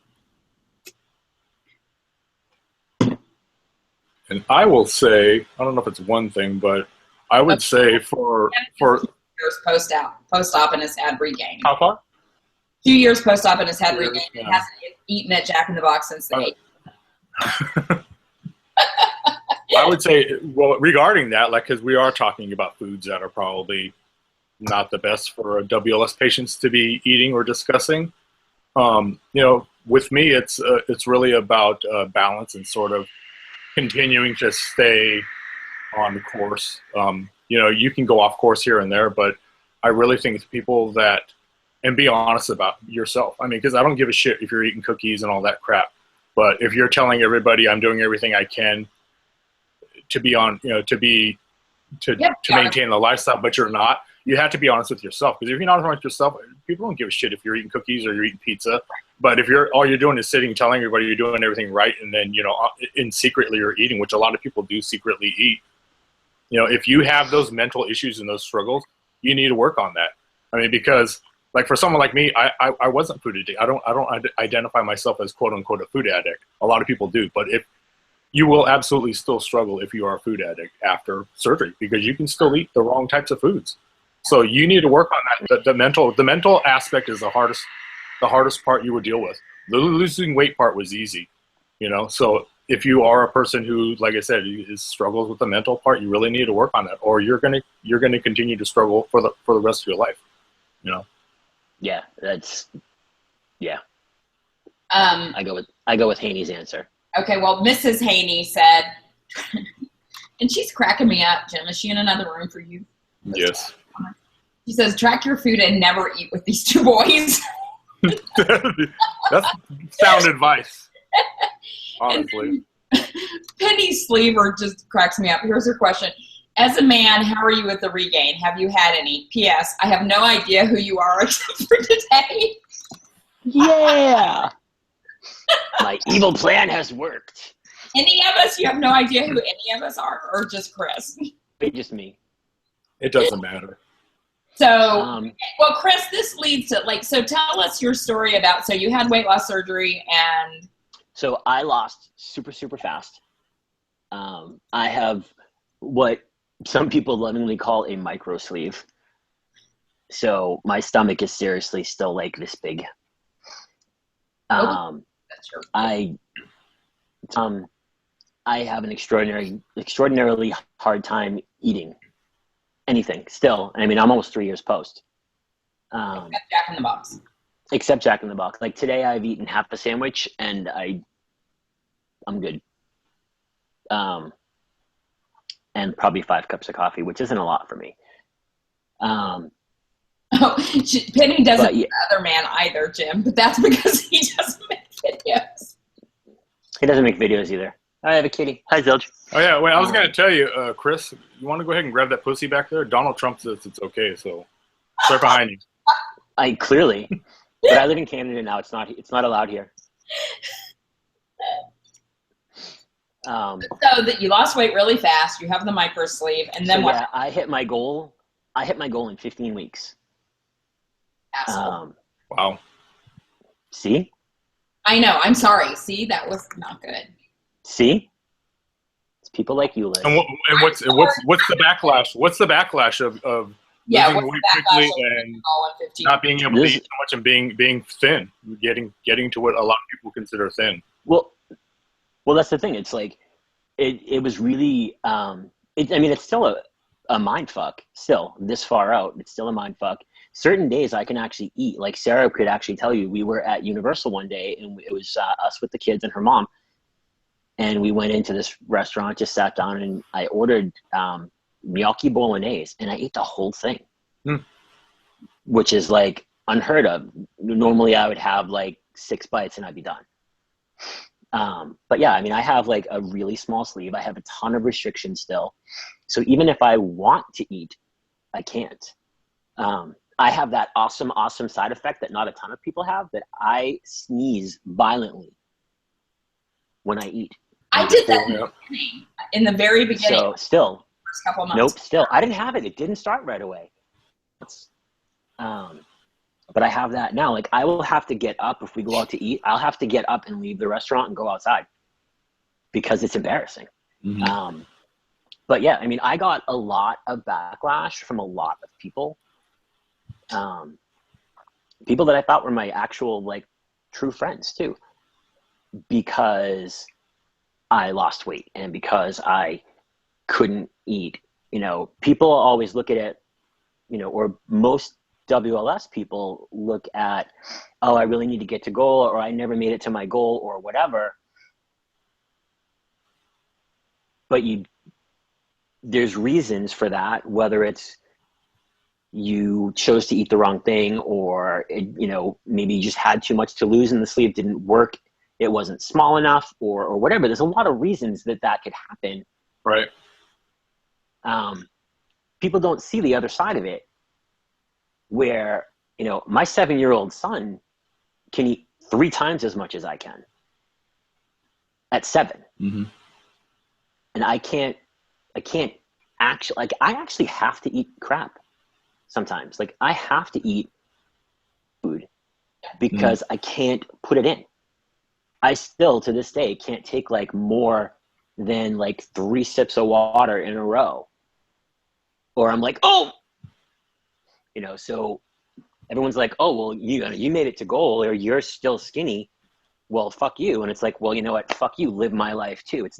And I will say, I don't know if it's one thing, but I would say for years post-op and has had regain. how far? 2 years post-op and has had 2 years, regain. yeah. And hasn't eaten at Jack in the Box since the 80s. I would say, well, regarding that, like, because we are talking about foods that are probably not the best for WLS patients to be eating or discussing. You know, with me, it's really about balance and sort of continuing to stay on the course. You know, you can go off course here and there, but I really think it's people that, and be honest about yourself. I mean, because I don't give a shit if you're eating cookies and all that crap, but if you're telling everybody I'm doing everything I can to be on, you know, to maintain the lifestyle, but you're not, you have to be honest with yourself. Because if you're not honest with yourself, people don't give a shit if you're eating cookies or you're eating pizza. But if all you're doing is sitting telling everybody you're doing everything right, and then, you know, in secretly you're eating, which a lot of people do secretly eat. You know, if you have those mental issues and those struggles, you need to work on that. I mean, because like for someone like me, I wasn't food addict. I don't identify myself as quote unquote a food addict. A lot of people do, but if you will absolutely still struggle if you are a food addict after surgery, because you can still eat the wrong types of foods. So you need to work on that. The mental aspect is the hardest part you will deal with. The losing weight part was easy, you know. So if you are a person who, like I said, struggles with the mental part, you really need to work on that, or you're gonna continue to struggle for the rest of your life, you know. Yeah, that's yeah. I go with Haney's answer. Okay, well, Mrs. Haney said, and she's cracking me up, Jim. Is she in another room for you? Yes. She says, track your food and never eat with these two boys. That's sound advice, honestly. Penny Sleever just cracks me up. Here's her question. As a man, how are you with the regain? Have you had any? P.S. I have no idea who you are except for today. Yeah. My evil plan has worked. Any of us? You have no idea who any of us are, or just Chris? It's just me. It doesn't matter. So, well, Chris, this leads to so tell us your story about, so you had weight loss surgery and. So I lost super, super fast. I have what some people lovingly call a micro sleeve. So my stomach is seriously still like this big. That's true. I have an extraordinarily hard time eating anything still. I mean, I'm almost 3 years post. Except Jack in the Box. Except Jack in the Box. Like today I've eaten half a sandwich and I'm good. And probably 5 cups of coffee, which isn't a lot for me. Penny doesn't the other man either, Jim, but that's because he doesn't make videos. He doesn't make videos either. I have a kitty. Hi, Zilch. Oh, yeah. Wait, I was going to tell you, Chris, you want to go ahead and grab that pussy back there? Donald Trump says it's okay, so it's right behind you. I clearly. But I live in Canada now. It's not allowed here. So that you lost weight really fast, you have the micro sleeve, and then what? Yeah, I hit my goal in 15 weeks. Asshole. Wow. See? I know. I'm sorry. See, that was not good. See? It's people like you, Liz. And what's the backlash? What's the backlash of losing weight quickly and not being able to eat so much and being thin, getting to what a lot of people consider thin? Well, that's the thing. It's like it was really. It's still a mind fuck. Still, this far out, it's still a mind fuck. Certain days I can actually eat. Like Sarah could actually tell you, we were at Universal one day, and it was us with the kids and her mom. And we went into this restaurant, just sat down, and I ordered gnocchi bolognese, and I ate the whole thing, which is like unheard of. Normally, I would have like 6 bites and I'd be done. But yeah, I mean, I have like a really small sleeve. I have a ton of restrictions still. So even if I want to eat, I can't. I have that awesome side effect that not a ton of people have, that I sneeze violently when I eat. I did that in the very beginning. So still, first couple of months. Nope, still. I didn't have it. It didn't start right away. But I have that now. Like, I will have to get up if we go out to eat. I'll have to get up and leave the restaurant and go outside because it's embarrassing. Mm-hmm. But yeah, I mean, I got a lot of backlash from a lot of people. People that I thought were my actual, like, true friends too, because I lost weight and because I couldn't eat. You know, people always look at it, you know, or most WLS people look at, oh, I really need to get to goal, or I never made it to my goal, or whatever. But there's reasons for that, whether it's you chose to eat the wrong thing, or you know, maybe you just had too much to lose and the sleeve didn't work, it wasn't small enough, or whatever. There's a lot of reasons that could happen. Right. People don't see the other side of it, where, you know, my 7-year-old son can eat 3 times as much as I can at 7. Mm-hmm. And I can't actually, like, I actually have to eat crap sometimes. Like, I have to eat food because I can't put it in. I still, to this day, can't take like more than like 3 sips of water in a row. Or I'm like, oh, you know, so everyone's like, oh, well, you made it to goal, or you're still skinny. Well, fuck you. And it's like, well, you know what? Fuck you. Live my life too. It's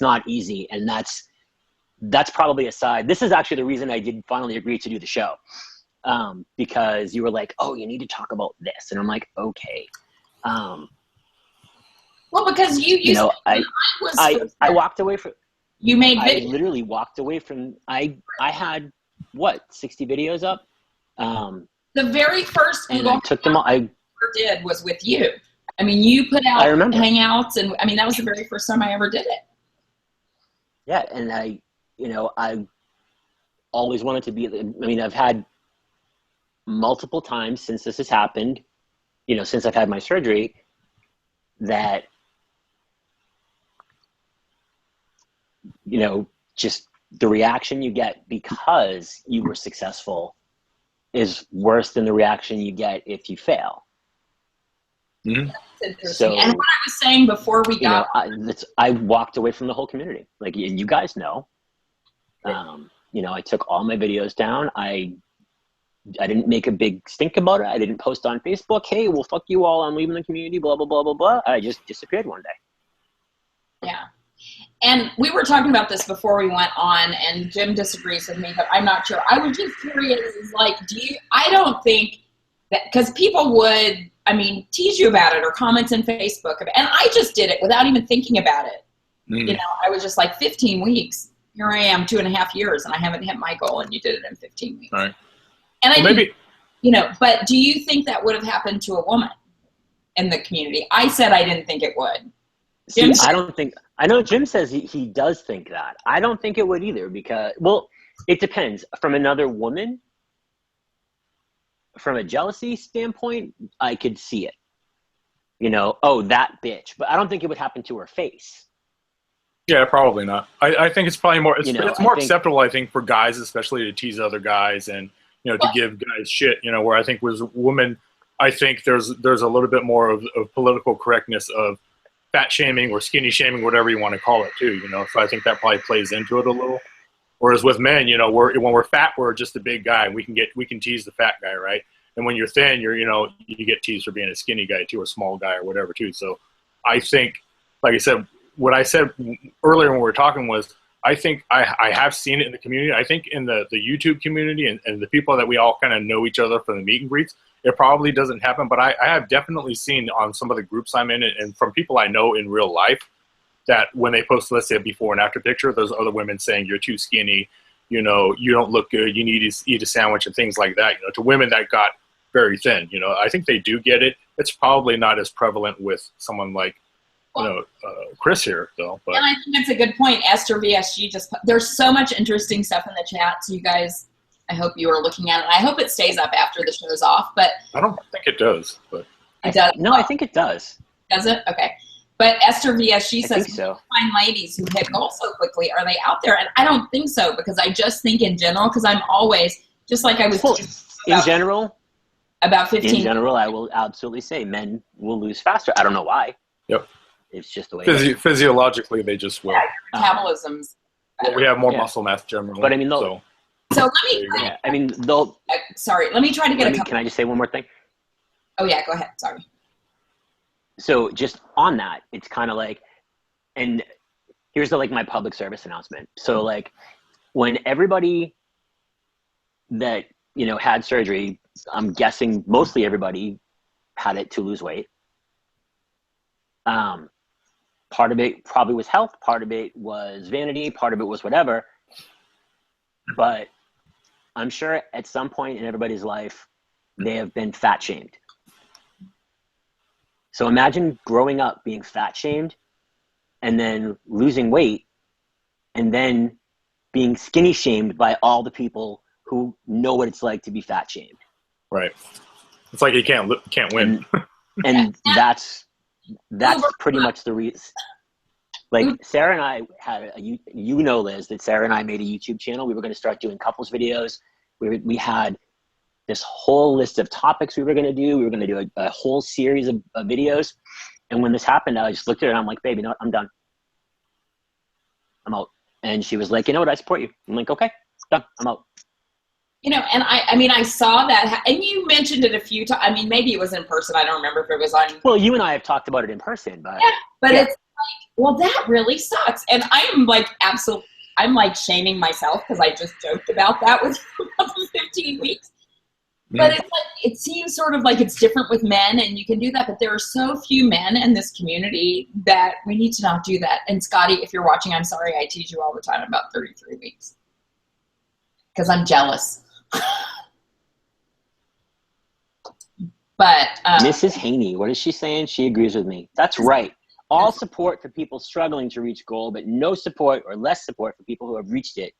not easy. And that's probably a side. This is actually the reason I did finally agree to do the show. Because you were like, oh, you need to talk about this. And I'm like, okay. Well, because you know, I walked away from, you made I videos. literally walked away from, I had what, 60 videos up? The very first and I took them all. I ever did was with you. I mean, you put out I remember. hangouts, and I mean, that was the very first time I ever did it. Yeah. And I always wanted to be, I mean, I've had multiple times since this has happened, you know, since I've had my surgery, that, you know, just the reaction you get because you were successful is worse than the reaction you get if you fail. Mm-hmm. So, and what I was saying before we got, I walked away from the whole community. Like, and you guys know, you know, I took all my videos down. I didn't make a big stink about it. I didn't post on Facebook, hey, well, fuck you all, I'm leaving the community, blah, blah, blah, blah, blah. I just disappeared one day. yeah. And we were talking about this before we went on, and Jim disagrees with me, but I'm not sure. I was just curious, is like, I don't think that, because people would, I mean, tease you about it or comment in Facebook, and I just did it without even thinking about it. You know, I was just like, 15 weeks. Here I am, 2.5 years, and I haven't hit my goal, and you did it in 15 weeks. All right. And well, maybe, you know, but do you think that would have happened to a woman in the community? I said I didn't think it would. See, I know Jim says he does think that. I don't think it would either, because, well, it depends. From another woman, from a jealousy standpoint, I could see it. You know, oh, that bitch. But I don't think it would happen to her face. Yeah, probably not. I think it's probably more, it's more acceptable, I think, for guys, especially to tease other guys and, you know, to give guys shit, you know, where I think with women, I think there's a little bit more of political correctness of fat shaming or skinny shaming, whatever you want to call it too, you know. So I think that probably plays into it a little. Whereas with men, you know, when we're fat, we're just a big guy. We can tease the fat guy, right? And when you're thin, you get teased for being a skinny guy too, or small guy or whatever too. So I think, like I said, what I said earlier when we were talking was, I think I have seen it in the community. I think in the YouTube community and the people that we all kind of know each other from the meet and greets, it probably doesn't happen. But I have definitely seen on some of the groups I'm in and from people I know in real life that when they post, let's say, a before and after picture, there's other women saying, you're too skinny, you know, you don't look good, you need to eat a sandwich and things like that, you know, to women that got very thin. You know, I think they do get it. It's probably not as prevalent with someone like, you know, Chris here, though. But. And I think that's a good point. Esther VSG there's so much interesting stuff in the chat. So you guys, I hope you are looking at it. I hope it stays up after the show's off, but. I don't think it does, but. It does? No, I think it does. Does it? Okay. But Esther VSG says, so. Find ladies who hit goals so quickly. Are they out there? And I don't think so, because I just think in general, because I'm always, just like I was in general, about 15. In general, I will absolutely say men will lose faster. I don't know why. Yep. It's just the way it is. Physiologically, they just will. Yeah, metabolisms. Well, we have more Yeah. muscle mass generally. But I mean, so So let there me, you go. yeah, I mean, they'll. sorry, let me try to get a couple. Can I just say one more thing? Oh yeah, go ahead. Sorry. So just on that, it's kind of like, and here's the, like, my public service announcement. So like, when everybody that, you know, had surgery, I'm guessing mostly everybody had it to lose weight. Part of it probably was health, part of it was vanity, part of it was whatever. But I'm sure at some point in everybody's life, they have been fat shamed. So imagine growing up being fat shamed and then losing weight and then being skinny shamed by all the people who know what it's like to be fat shamed. Right. It's like you can't win. And that's pretty much the reason. Like, Sarah and I had you know, Liz, that Sarah and I made a YouTube channel. We were going to start doing couples videos. We had this whole list of topics we were going to do. We were going to do a whole series of videos. And when this happened, I just looked at her and I'm like, baby, no, I'm done. I'm out. And she was like, you know what? I support you. I'm like, okay, done. I'm out. You know, and I mean, I saw that, and you mentioned it a few times. I mean, maybe it was in person. I don't remember if it was on. Well, you and I have talked about it in person, but yeah, but it's like, well, that really sucks. And I'm like, I'm like shaming myself because I just joked about that with 15 weeks. But it's like, it seems sort of like it's different with men, and you can do that. But there are so few men in this community that we need to not do that. And Scotty, if you're watching, I'm sorry I tease you all the time about 33 weeks because I'm jealous. But Mrs. Haney, what is she saying? She agrees with me. That's right. All support for people struggling to reach goal, but no support or less support for people who have reached it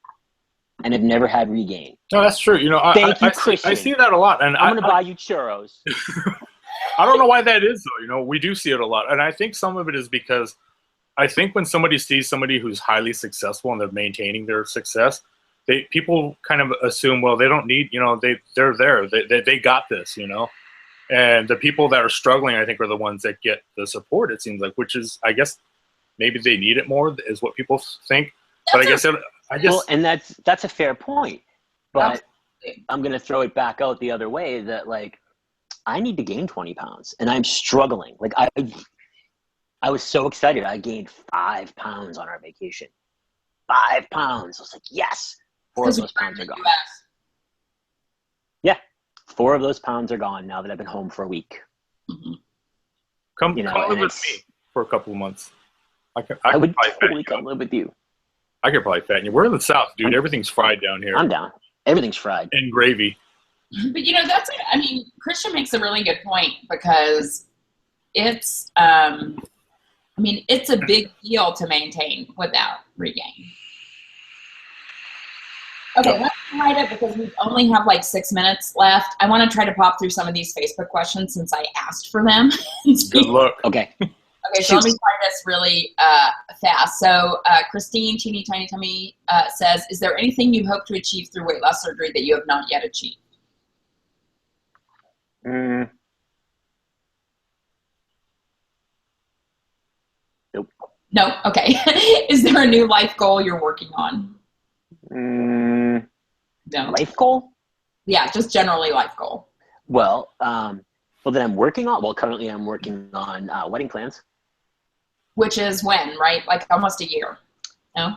and have never had regain. No, that's true. You know, I see that a lot, and I'm going to buy you churros. I don't know why that is, though. You know, we do see it a lot, and I think some of it is because I think when somebody sees somebody who's highly successful and they're maintaining their success, people kind of assume, well, they don't need, you know, they're there, they got this, you know. And the people that are struggling, I think, are the ones that get the support, it seems like, which is, I guess, maybe they need it more, is what people think. But I guess, well, and that's a fair point. But I'm going to throw it back out the other way that, like, I need to gain 20 pounds, and I'm struggling. Like, I was so excited. I gained 5 pounds on our vacation. 5 pounds. I was like, yes. 4 of those pounds are gone. Yeah. 4 of those pounds are gone now that I've been home for a week. Mm-hmm. Come live with me for a couple of months. I would totally come live with you. I could probably fatten you. We're in the South, dude. Everything's fried down here. I'm down. Everything's fried. And gravy. But, you know, I mean, Christian makes a really good point because it's, I mean, it's a big deal to maintain without regain. Okay, let's write it because we only have like 6 minutes left. I want to try to pop through some of these Facebook questions since I asked for them. Good luck. Okay. Okay, so let me try this really fast. So Christine, Teeny Tiny Tummy says, is there anything you hope to achieve through weight loss surgery that you have not yet achieved? Nope. No? Okay. Is there a new life goal you're working on? No. Life goal? Yeah, just generally life goal. Well, that I'm working on. Well, currently I'm working on wedding plans. Which is when, right? Like almost a year. No?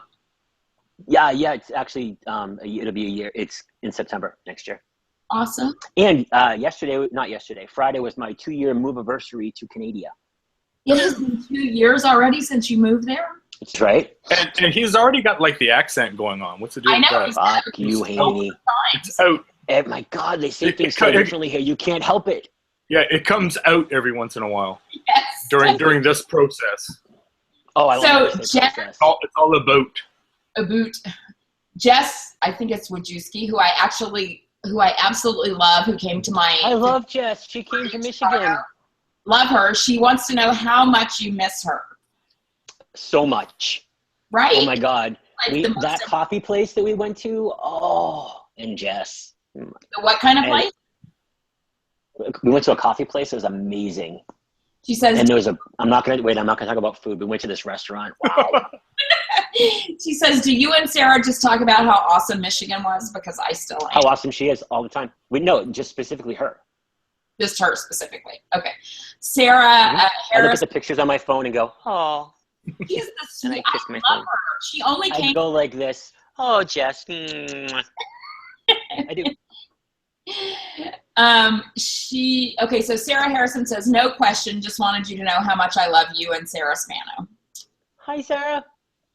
Yeah. It's actually it'll be a year. It's in September next year. Awesome. And Friday was my 2-year move anniversary to Canada. It has been 2 years already since you moved there? That's right. And he's already got like the accent going on. What's the deal with that? Fuck you, Haney. It's out. My God, they say things so differently here. You can't help it. Yeah, it comes out every once in a while. Yes. During this process. Oh, I love so Jess, it's all about. Jess, I think it's Wojcicki, who I absolutely love, who came to my. I love Jess. She came to Michigan. Love her. She wants to know how much you miss her. So much. Right? Oh my God. Like that coffee place that we went to. Oh, and Jess. What kind of place? We went to a coffee place. It was amazing. She says. And there was I'm not gonna talk about food. We went to this restaurant. Wow. She says, do you and Sarah just talk about how awesome Michigan was? Because I still am. How awesome she is all the time. No, just specifically her. Just her specifically. Okay. Sarah I look Harris. at the pictures on my phone and go, oh. She's the And sweet. I kiss my I love phone. her. She only I came. go like this. Oh, Jess. I do. Okay, so Sarah Harrison says, no question, just wanted you to know how much I love you and Sarah Spano. Hi, Sarah.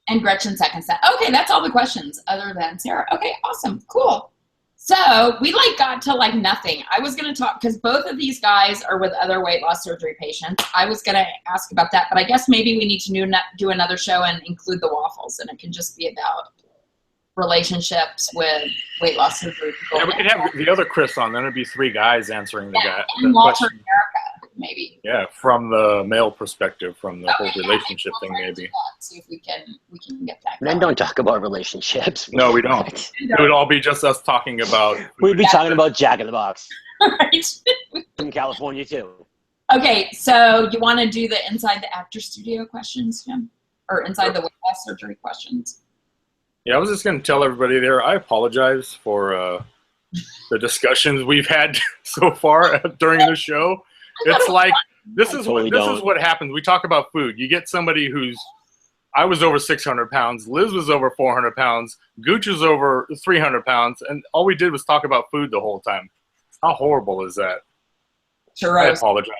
And Gretchen seconds that. Okay, that's all the questions other than Sarah. Okay, awesome, cool. So we got to nothing. I was gonna talk, because both of these guys are with other weight loss surgery patients. I was gonna ask about that, but I guess maybe we need to do another show and include the waffles, and it can just be about relationships with weight loss surgery people. Yeah, we could have the other Chris on. Then it'd be 3 guys answering the and Walter question. and Erica, maybe. Yeah, from the male perspective, from the whole relationship thing, maybe. See if we can get that. Men don't talk about relationships. No, we don't. It would all be just us talking about. We'd be talking about Jack in the Box. Right. In California, too. Okay, so you want to do the inside the actor studio questions, Jim? Or inside the weight loss surgery questions? Yeah, I was just going to tell everybody there, I apologize for the discussions we've had so far during the show. It's like, this is what happens. We talk about food. You get somebody I was over 600 pounds, Liz was over 400 pounds, Gooch was over 300 pounds, and all we did was talk about food the whole time. How horrible is that? Churros. I apologize.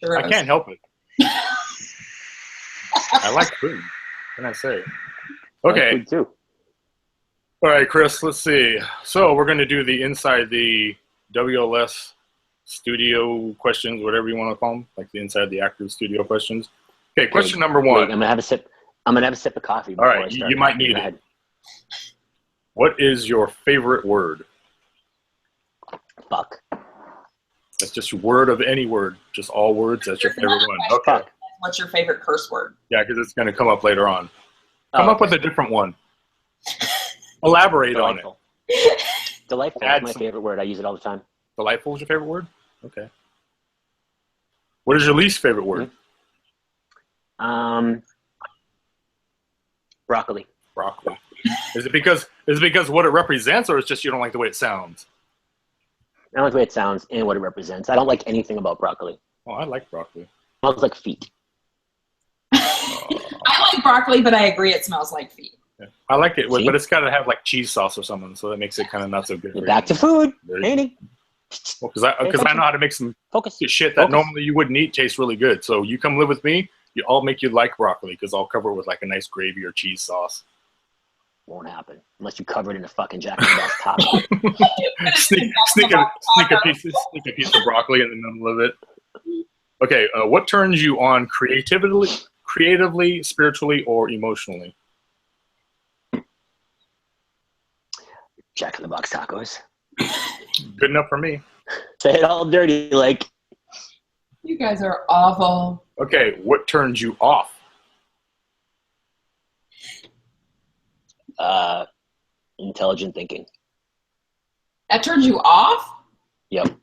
Churros. I can't help it. I like food. What can I say? Okay. I like food too. All right, Chris, let's see. So we're going to do the inside the WLS studio questions, whatever you want to call them, like the inside the actor studio questions. Okay, question number 1. Wait, I'm gonna have a sip of coffee. All right, you might need it. What is your favorite word? Fuck. That's just your word of any word, just all words. That's your favorite one. Okay. Fuck. What's your favorite curse word? Yeah, because it's going to come up later on. Come up with a different one. Elaborate Delightful. on it. Delightful is my favorite word. I use it all the time. Delightful is your favorite word? Okay. What is your least favorite word? Broccoli. Broccoli. Is it because what it represents, or it's just you don't like the way it sounds? I don't like the way it sounds and what it represents. I don't like anything about broccoli. Oh, I like broccoli. It smells like feet. I like broccoli, but I agree it smells like feet. Yeah. I like it, but it's got to have like cheese sauce or something, so that makes it kind of not so good. Back to food, Andy. Well, because I know how to make some shit that normally you wouldn't eat taste really good. So you come live with me, I'll make you like broccoli because I'll cover it with like a nice gravy or cheese sauce. Won't happen unless you cover it in a fucking Jack in the Box taco. sneak a piece of broccoli in the middle of it. Okay, what turns you on creatively, spiritually, or emotionally? Jack in the Box tacos. Good enough for me. Say it all dirty, like. You guys are awful. Okay, what turns you off? Intelligent thinking. That turns you off? Yep.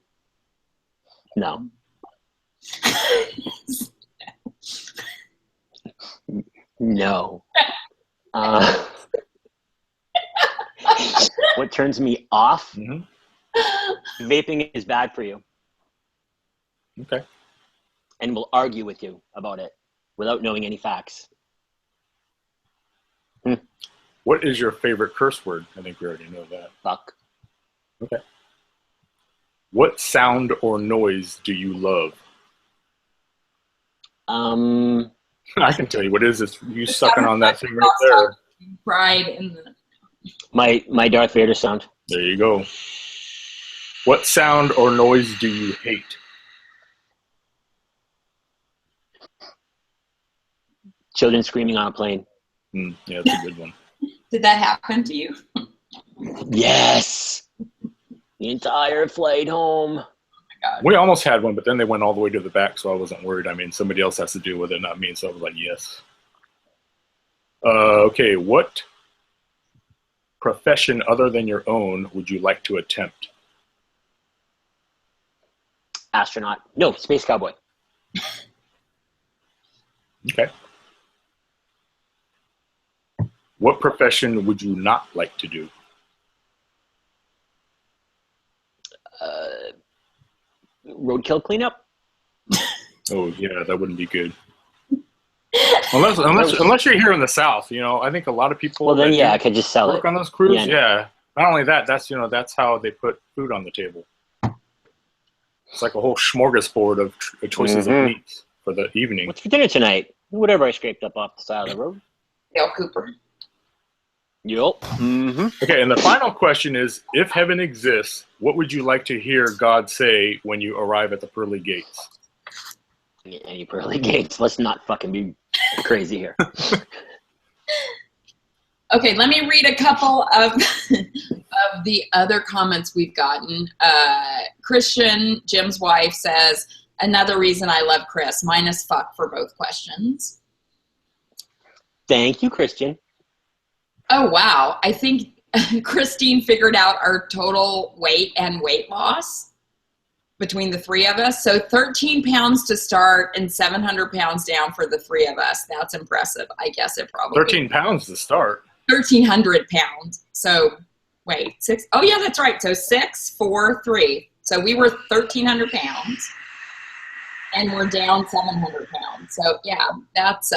No. No. What turns me off? Mm-hmm. Vaping is bad for you. Okay. And will argue with you about it without knowing any facts. What is your favorite curse word? I think we already know that. Fuck. Okay. What sound or noise do you love? I can tell you what it is. It's you sucking on that thing right there. Pride in the... My Darth Vader sound. There you go. What sound or noise do you hate? Children screaming on a plane. Yeah, that's a good one. Did that happen to you? Yes. The entire flight home. Oh my God. We almost had one, but then they went all the way to the back, so I wasn't worried. I mean, somebody else has to deal with it, not me. So I was like, yes. Okay, what profession other than your own would you like to attempt? Astronaut. No, space cowboy. Okay. What profession would you not like to do? Roadkill cleanup. Oh yeah, that wouldn't be good. Unless you're here in the South, you know, I think a lot of people. Well, then I could just sell work it on those cruises. Yeah, Yeah. Not only that, that's how they put food on the table. It's like a whole smorgasbord of choices of meats for the evening. What's for dinner tonight? Whatever I scraped up off the side of the road. Dale Cooper. Yup. Okay, and the final question is, if heaven exists, what would you like to hear God say when you arrive at the pearly gates? Any pearly gates. Let's not fucking be crazy here. Okay, let me read a couple of the other comments we've gotten. Christian, Jim's wife, says, another reason I love Chris, minus fuck for both questions. Thank you, Christian. Oh, wow. I think Christine figured out our total weight and weight loss between the three of us. So 13 pounds to start and 700 pounds down for the three of us. That's impressive. I guess it probably. 13 pounds to start. 1,300 pounds. So wait, six. Oh yeah, that's right. So 6, 4, 3. So we were 1,300 pounds and we're down 700 pounds. So yeah, that's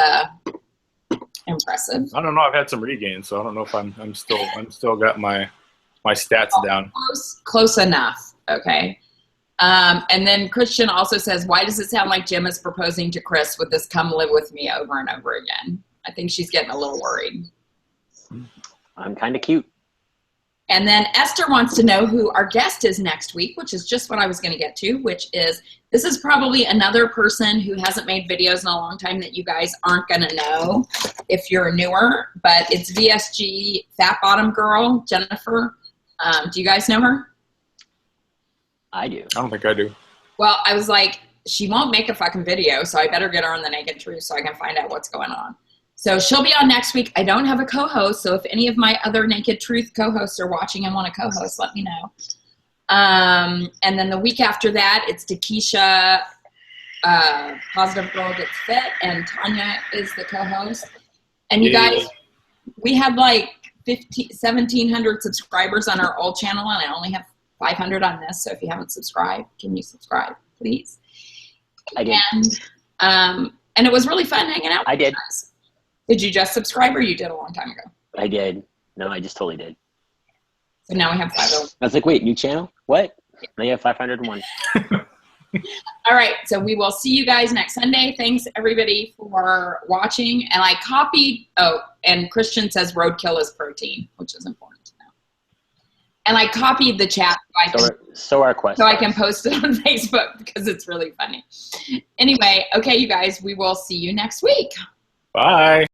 impressive. I don't know. I've had some regain, so I don't know if I'm still got my stats down. Close enough. Okay. And then Christian also says, why does it sound like Jim is proposing to Chris with this come live with me over and over again? I think she's getting a little worried. I'm kind of cute. And then Esther wants to know who our guest is next week, which is just what I was going to get to, which is, this is probably another person who hasn't made videos in a long time that you guys aren't going to know if you're newer, but it's VSG Fat Bottom Girl, Jennifer. Do you guys know her? I do. I don't think I do. Well, I was like, she won't make a fucking video, so I better get her on the Naked Truth so I can find out what's going on. So she'll be on next week. I don't have a co-host, so if any of my other Naked Truth co-hosts are watching and want a co-host, let me know. And then the week after that, it's Takesha, Positive Girl Gets Fit, and Tanya is the co-host. And you guys, we had like 1,700 subscribers on our old channel, and I only have 500 on this, so if you haven't subscribed, can you subscribe, please? I did. And it was really fun hanging out with I did. you guys. Did you just subscribe, or you did a long time ago? I did. No, I just totally did. So now we have 501. I was like, wait, new channel? What? Now you have 501. All right, so we will see you guys next Sunday. Thanks, everybody, for watching. And I copied, and Christian says roadkill is protein, which is important to know. And I copied the chat so our question. So I can post it on Facebook because it's really funny. Anyway, okay, you guys, we will see you next week. Bye.